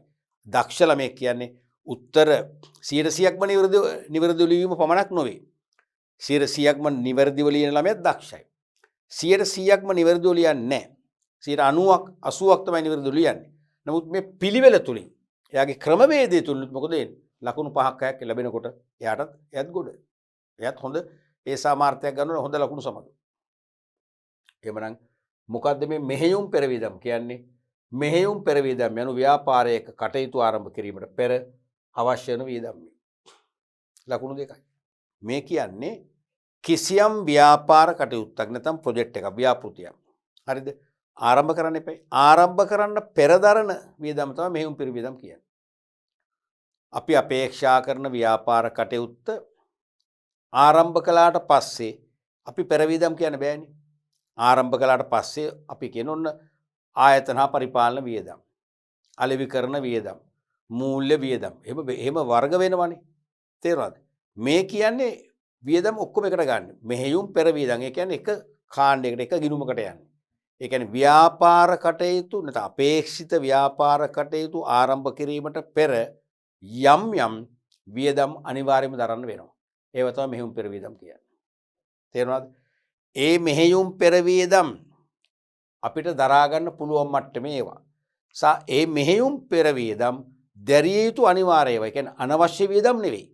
දක්ෂ ළමයෙක් කියන්නේ උත්තර 100%ක්ම නිවැරදිව ලිවීම පමණක් නොවේ. 100%ක්ම නිවැරදිව ලියන ළමයා දක්ෂයි. 100%ක්ම නිවැරදිව ලියන්නේ නැහැ. 90ක් 80ක් තමයි නිවැරදිව ලියන්නේ. නමුත් මේ පිළිවෙල තුලින් එයාගේ ක්‍රමවේදය තුලින් මොකද වෙන්නේ? ලකුණු 5ක් 6ක් ලැබෙනකොට එයාත් ගොඩ. එයාත් හොඳ ඒ සාමාර්ථයක් ගන්නකොට හොඳ ලකුණු සමග. එහෙමනම් මොකද්ද මේ මෙහෙයුම් පෙරවියදම් කියන්නේ? මෙහෙයුම් පෙරවියදම් යනු ව්‍යාපාරයක කටයුතු ආරම්භ කිරීමට පෙර අවශ්‍ය වන වියදම්. ලකුණු දෙකයි. මේ කියන්නේ කිසියම් ව්‍යාපාර කටයුත්තක් නැත්නම් ප්‍රොජෙක්ට් එකක් ව්‍යාපෘතියක්. හරිද? ආරම්භ කරන්න එපා. ආරම්භ කරන්න පෙරදරන වියදම් තමයි මෙහෙයුම් පෙරවියදම් කියන්නේ. අපි අපේක්ෂා කරන ව්‍යාපාර කටයුත්ත ආරම්භ කළාට පස්සේ අපි පෙරවියදම් කියන්න බෑනේ. ආරම්භ කළාට පස්සේ අපි කියන ඔන්න ආයතන හා පරිපාලන වියදම්, අලෙවි කරන වියදම්, මූල්‍ය වියදම්. එහෙම වර්ග වෙනවනේ. තේරුණාද? මේ කියන්නේ වියදම් ඔක්කොම එකට ගන්න. මෙහෙයුම් පෙරවියදම්. ඒ කියන්නේ එක කාණ්ඩයකට එක ගිණුමකට යන්නේ. ඒ කියන්නේ ව්‍යාපාර කටයුතු නැත්නම් අපේක්ෂිත ව්‍යාපාර කටයුතු ආරම්භ කිරීමට පෙර යම් යම් වියදම් අනිවාර්යයෙන්ම දරන්න වෙනවා. ඒව තමයි මෙහෙයුම් පෙරවියදම් කියන්නේ. තේරුණාද? ඒ මෙහෙයුම් පෙරවියදම් අපිට දරා ගන්න පුළුවන් මට්ටමේ ඒවා. ඒ මෙහෙයුම් පෙරවියදම් දැරිය යුතු අනිවාර්ය ඒවා. ඒ කියන්නේ අනවශ්‍ය වියදම් නෙවෙයි.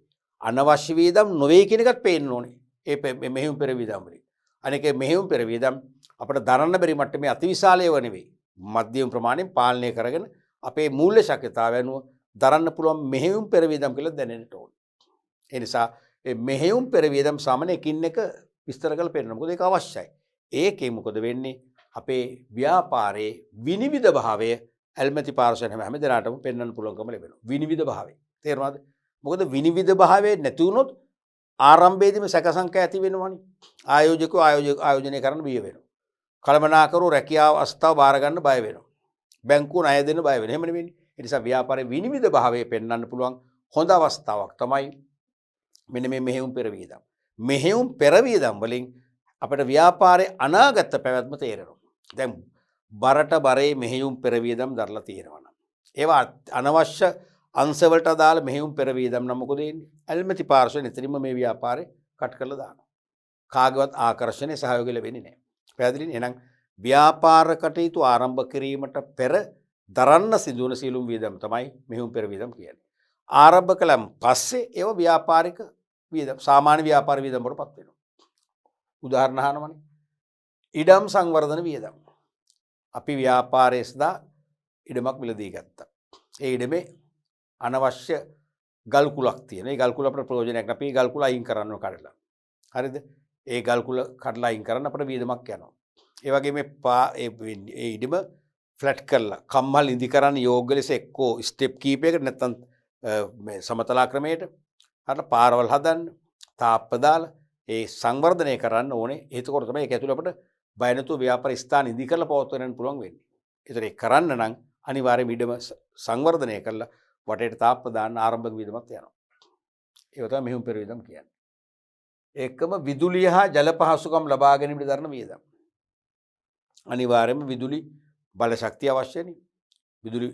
අනවශ්‍ය වියදම් නොවේ කියන එකත් පේන්න ඕනේ. ඒ මෙහෙයුම් පෙරවියදම් වලින්. අනික මෙහෙයුම් පෙරවියදම් අපිට දරන්න බැරි මට්ටමේ අතිවිශාල ඒවා නෙවෙයි. මධ්‍යම ප්‍රමාණයෙන් පාලනය කරගෙන අපේ මූල්‍ය ශක්තියතාවය අනුව දරන්න පුළුවන් මෙහෙයුම් පෙරවියදම් කියලා දැනෙන්න ඕනේ. ඒ නිසා මේ මෙහෙයුම් පෙරවියදම් සාමාන්‍ය එකින් එක විස්තර කරලා පෙන්නනවා. මොකද ඒක අවශ්‍යයි. ඒකේ මොකද වෙන්නේ? අපේ ව්‍යාපාරයේ විනිවිද භාවය ඇල්මැති පාර්ශවයෙන් හැම දෙනාටම පෙන්වන්න පුළුවන්කම ලැබෙනවා. විනිවිද භාවය. තේරුණාද? මොකද විනිවිද භාවය නැති වුණොත් ආරම්භයේදීම සැකසංකා ඇති වෙනවනේ. ආයෝජකෝ ආයෝජනය කරන්න බිය වෙනවා. කළමනාකරු රැකියාව අවස්ථාව බාර ගන්න බය වෙනවා. බැංකුව ණය දෙන්න බය වෙනවා. එහෙම නෙවෙයි. ඒ නිසා ව්‍යාපාරයේ විනිවිද භාවය පෙන්වන්න පුළුවන් හොඳ අවස්ථාවක් තමයි මෙන්න මේ මෙහෙයුම් පෙරවියදම්. මෙහෙයුම් පෙරවියදම් වලින් අපිට ව්‍යාපාරයේ අනාගත පැවැත්ම තේරෙනවා. දැන් බරට බරේ මෙහෙයුම් පෙරවියදම් දරලා තියෙනවා නම් ඒවා අනවශ්‍ය අංශවලට අදාළ මෙහෙයුම් පෙරවියදම් නම් මොකද වෙන්නේ? ඇල්මැති පාර්ශවයෙන් එතනින්ම මේ ව්‍යාපාරේ කට් කරලා දානවා. කාගේවත් ආකර්ෂණයේ සහයෝගය ලැබෙන්නේ නැහැ. පැහැදිලිනේ? එහෙනම් ව්‍යාපාර කටයුතු ආරම්භ කිරීමට පෙර දරන්න සිදුවන සියලුම වියදම් තමයි මෙහෙයුම් පෙරවියදම් කියන්නේ. ආරම්භ කළාන් පස්සේ ඒව ව්‍යාපාරික වියදම් සාමාන්‍ය ව්‍යාපාර වියදම් වලට පත් වෙනවා. උදාහරණ අහනවනේ. ඉඩම් සංවර්ධන වියදම්. අපි ව්‍යාපාරයේ සදා ඉඩමක් මිලදී ගත්තා. ඒ ඉඩමේ අනවශ්‍ය ගල් කුලක් තියෙන. ඒ ගල් කුල අපට ප්‍රයෝජනයක් නැහැ. අපි ගල් කුල අයින් කරන්න කඩලා. හරිද? ඒ ගල් කුල කඩලා අයින් කරන්න අපට වියදමක් යනවා. ඒ වගේ ඒ ඉඩම ෆ්ලැට් කරලා කම්මල් ඉදි කරන්න යෝග්‍ය ලෙස එක්කෝ ස්ටෙප් කීපයකට නැත්නම් මේ සමතලා ක්‍රමයට අර පාරවල් හදන්න තාප්ප දාලා ඒ සංවර්ධනය කරන්න ඕනේ. එතකොට තමයි ඒක ඇතුළේ අපිට බය නැතුව ව්‍යාපාර ස්ථාන ඉදි කරලා පවත්වන්න පුළුවන් වෙන්නේ. ඒතර ඒක කරන්න නම් අනිවාර්යයෙන්ම ඉඩම සංවර්ධනය කරලා වටේට තාප්ප දාන්න ආරම්භක වියදමක් යනවා. ඒක තමයි මෙහෙයුම් පෙර වියදම් කියන්නේ. ඒකම විදුලිය හා ජල පහසුකම් ලබා ගැනීමට දරන වියදම්. අනිවාර්යයෙන්ම විදුලි බල ශක්තිය අවශ්‍යනේ. විදුලි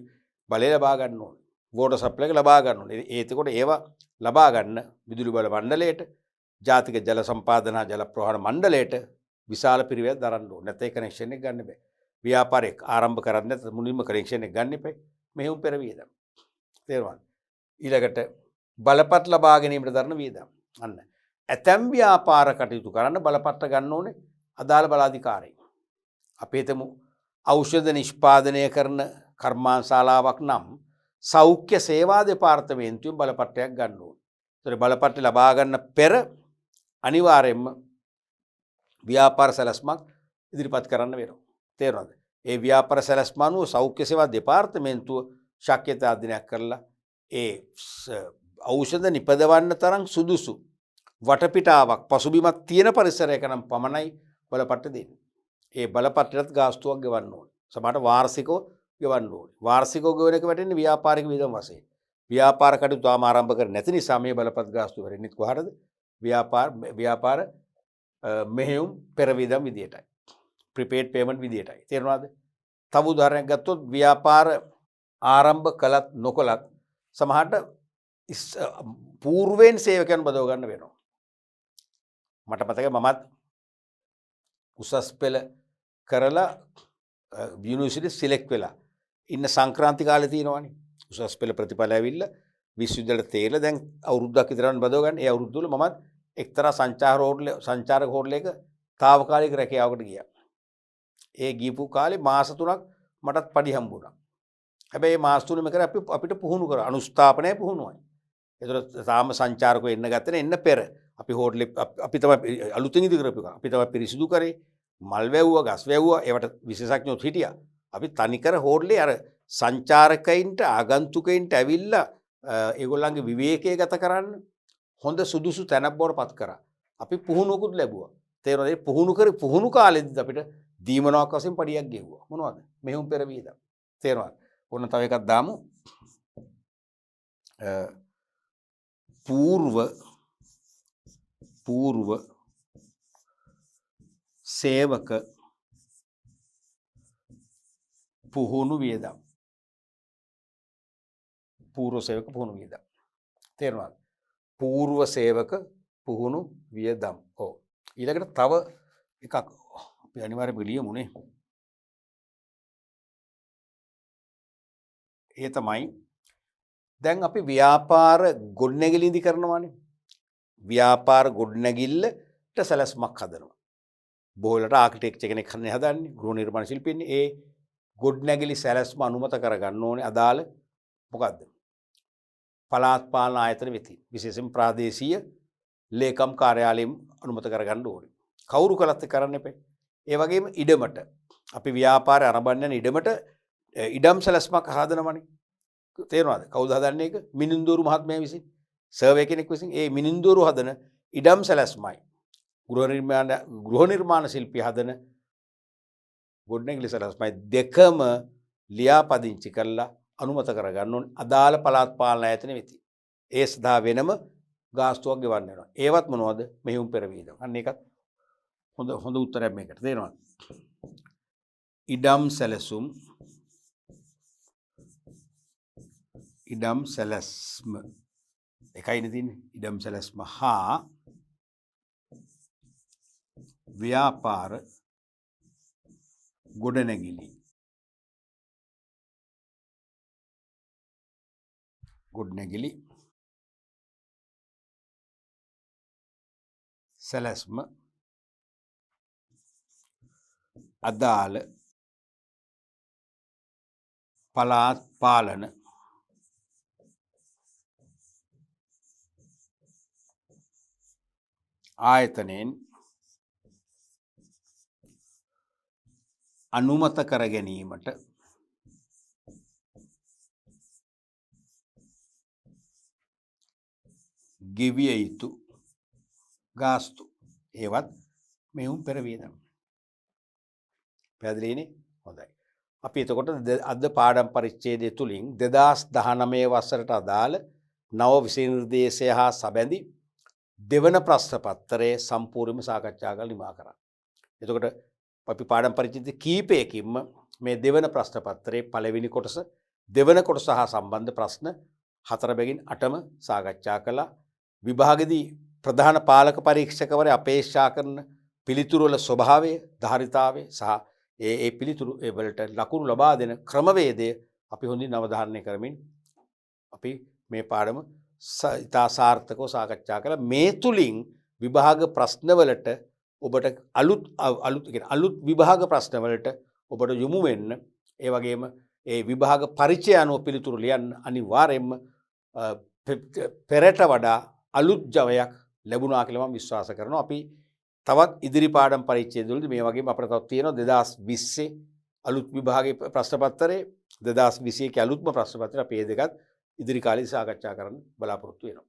බලය ලබා ගන්න ඕනේ. වෝටර් සප්ලයි එක ලබා ගන්න ඕනේ. ඒකකොට ඒවා ලබා ගන්න විදුලි බල මණ්ඩලයට, ජාතික ජල සම්පාදන හා ජල ප්‍රවාහන මණ්ඩලයට විශාල පිරිවැයක් දරන්න ඕනේ. නැත්නම් ඒ කනෙක්ෂන් එක ගන්න බෑ. ව්‍යාපාරයක් ආරම්භ කරන්නේ නැත්නම් මුලින්ම කනෙක්ෂන් එක ගන්න එපා. මෙහෙයුම් පෙර වියදම්. තේරුණාද? ඊළඟට බලපත් ලබා ගැනීමට දරන වියදම්. අන්න. ඇතැම් ව්‍යාපාර කටයුතු කරන්න බලපත්‍ර ගන්න ඕනේ අදාළ බලාධිකාරියෙන්. අපි හිතමු ඖෂධ නිෂ්පාදනය කරන කර්මාන්තශාලාවක් නම් සෞඛ්‍ය සේවා දෙපාර්තමේන්තුවෙන් බලපත්‍රයක් ගන්න ඕනේ. ඒතර බලපත්‍රය ලබා ගන්න පෙර අනිවාර්යයෙන්ම ව්‍යාපාර සැලැස්මක් ඉදිරිපත් කරන්න වෙනවා. තේරුණාද? ඒ ව්‍යාපාර සැලැස්ම අනුව සෞඛ්‍ය සේවා දෙපාර්තමේන්තුව ශක්්‍යතා අධ්‍යයනයක් කරලා ඒ ඖෂධ නිපදවන්න තරම් සුදුසු වටපිටාවක් පසුබිමක් තියෙන පරිසරයක නම් පමණයි බලපත්‍ර දෙන්නේ. ඒ බලපත්‍රයත් ගාස්තුවක් ගෙවන්න ඕනේ. සමහරට වාර්ෂිකව ගෙවන්න ඕනේ. වාර්ෂිකව ගෙවන එක වැටෙන්නේ ව්‍යාපාරික වියදම් වශයෙන්. ව්‍යාපාර කටයුතු තාම ආරම්භ කරන්නේ නැති නිසා මේ බලපත් ගාස්තු වෙන්නේ කොහටද? ව්‍යාපාර මෙහෙයුම් පෙර වියදම් විදියටයි. ප්‍රිපේඩ් පේමන්ට් විදියටයි. තේරුණාද? තව උදාහරණයක් ගත්තොත් ව්‍යාපාර ආරම්භ කළත් නොකළත් සමහරට పూర్වෙන් සේවකයන් බදව ගන්න වෙනවා. මට මතකයි මමත් උසස් පෙළ කරලා යුනිවර්සිටි සිලෙක්ට් වෙලා ඉන්න සංක්‍රාන්ති කාලේ තියෙනවනේ. උසස් පෙළ ප්‍රතිඵල ඇවිල්ලා විශ්වවිද්‍යාලයට තේරලා දැන් අවුරුද්දක් විතරක් බදව ගන්න. ඒ අවුරුද්ද වල මමත් එක්තරා සංචාරක හෝටලයක తాවකාලික රැකියාවකට ගියා. ඒ ගියපු කාලේ මාස 3ක් මටත් පඩි හම්බුණා. හැබැයි මාස 3ම කර අපිට පුහුණු කර අනුස්ථාපනය පුහුණුවයි. ඒතර තාම සංචාරකව එන්න ගත්තේ එන්න පෙර අපි හෝටලේ අපි තමයි අලුතින් ඉදි කරපු එක. අපි තමයි පිරිසිදු කරේ. මල් වැව්වා, ගස් වැව්වා. ඒවට විශේෂඥයොත් හිටියා. අපි තනිකර හෝටලේ අර සංචාරකයින්ට ආගන්තුකයින්ට ඇවිල්ලා ඒගොල්ලන්ගේ විවේකයේ ගත කරන්න හොඳ සුදුසු තැනක් බවට පත් කරා. අපි පුහුණුවකුත් ලැබුවා. තේරෙනවද? ඒ පුහුණු කාලෙදිත් අපිට දීමනාවක් වශයෙන් පඩියක් ගෙවුවා. මොනවද? මෙහෙයුම් පෙර වියදම්. තේරෙනවද? ඔන්න තව එකක් දාමු. పూర్ව සේවක පුහුණු වියදම්. పూర్ව සේවක පුහුණු වියදම්. තේරුණාද? పూర్ව සේවක පුහුණු වියදම්. ඔව්. ඊළඟට තව එකක් අපි අනිවාර්යයෙන්ම ලියමුනේ. ඒ තමයි දැන් අපි ව්‍යාපාර ගොඩනැගිලි ඉදි කරනවානේ. ව්‍යාපාර ගොඩනැගිල්ලට සැලැස්මක් හදනවා. බොහෝලට ආකිටෙක්චර් කෙනෙක් හදන්නේ, ගෘහ නිර්මාණ ශිල්පියෙන්නේ. ඒ ගොඩනැගිලි සැලැස්ම අනුමත කරගන්න ඕනේ අදාළ මොකද්ද? පළාත් පාලන ආයතන වෙතින්. විශේෂයෙන් ප්‍රාදේශීය ලේකම් කාර්යාලයෙන් අනුමත කරගන්න ඕනේ. කවුරු කළත් කරන්න එපා. ඒ වගේම ඉඩමට අපි ව්‍යාපාරය ආරම්භ යන ඉඩමට ඉඩම් සැලැස්මක් හදනවනේ. තේරුණාද? කවුද හදන්නේ ඒක? මිනින්දూరు මහත්මයා විසින්, සර්වේ කෙනෙක් විසින් ඒ මිනින්දూరు හදන ඉඩම් සැලැස්මයි ගෘහ නිර්මාණ ශිල්පී හදන ගොඩනැගිලි සැලැස්මයි දෙකම ලියාපදිංචි කරලා අනුමත කරගන්න ඕනේ අදාළ පළාත් පාලන ආයතන වෙතින්. ඒ සදා වෙනම ගාස්තුවක් ගෙවන්න වෙනවා. ඒවත් මොනවද? මෙහෙයුම් පෙර වියදම්. අන්න ඒකත් හොඳ උත්තරයක් මේකට. තේරෙනවද? ඉඩම් සැලැස්ම එකයිනේ තියෙන්නේ. ඉඩම් සැලැස්ම හා ව්‍යාපාර ගොඩනැගිලි සැලැස්ම අදාළ පළාත් පාලන ආයතනයෙන් අනුමත කර ගැනීමට ගෙවිය යුතු ගාස්තු ඒවත් මෙවුම් පෙරවියදම්. පැහැදිලිනේ? හොඳයි. අපි එතකොට අද පාඩම් පරිච්ඡේදය තුලින් 2019 වසරට අදාළ නව විෂය නිර්දේශය හා සැබැඳි දෙවන ප්‍රශ්න පත්‍රයේ සම්පූර්ණයෙන්ම සාකච්ඡා කරලා නිමා කරා. එතකොට අපි පාඩම් පරිච්ඡේද කීපයකින්ම මේ දෙවන ප්‍රශ්න පත්‍රයේ පළවෙනි කොටස දෙවන කොටස හා සම්බන්ධ ප්‍රශ්න 4 බැගින් 8ම සාකච්ඡා කළා. විභාගදී ප්‍රධාන පාලක පරීක්ෂකවරයා අපේක්ෂා කරන පිළිතුරු වල ස්වභාවය, ධාරිතාවය සහ ඒ පිළිතුරු වලට ලකුණු ලබා දෙන ක්‍රමවේදය අපි හොඳින් අවධාරණය කරමින් අපි මේ පාඩම ඉතා සාර්ථකව සාකච්ඡා කළා. මේ තුලින් විභාග ප්‍රශ්නවලට ඔබට අලුත් විභාග ප්‍රශ්නවලට ඔබට යොමු වෙන්න, ඒ වගේම ඒ විභාග පරිචය අනුව පිළිතුරු ලියන්න අනිවාර්යයෙන්ම පෙරට වඩා අලුත් ජවයක් ලැබුණා කියලා මම විශ්වාස කරනවා. අපි තවත් ඉදිරි පාඩම් පරිච්ඡේදවලදී මේ වගේම අපිට තවත් තියෙනවා 2020 අලුත් විභාගයේ ප්‍රශ්න පත්‍රයේ 2021 අලුත්ම ප්‍රශ්න පත්‍රය අපි මේ දෙකත් ඉදිරි කාලේ සාකච්ඡා කරන්න බලාපොරොත්තු වෙනවා.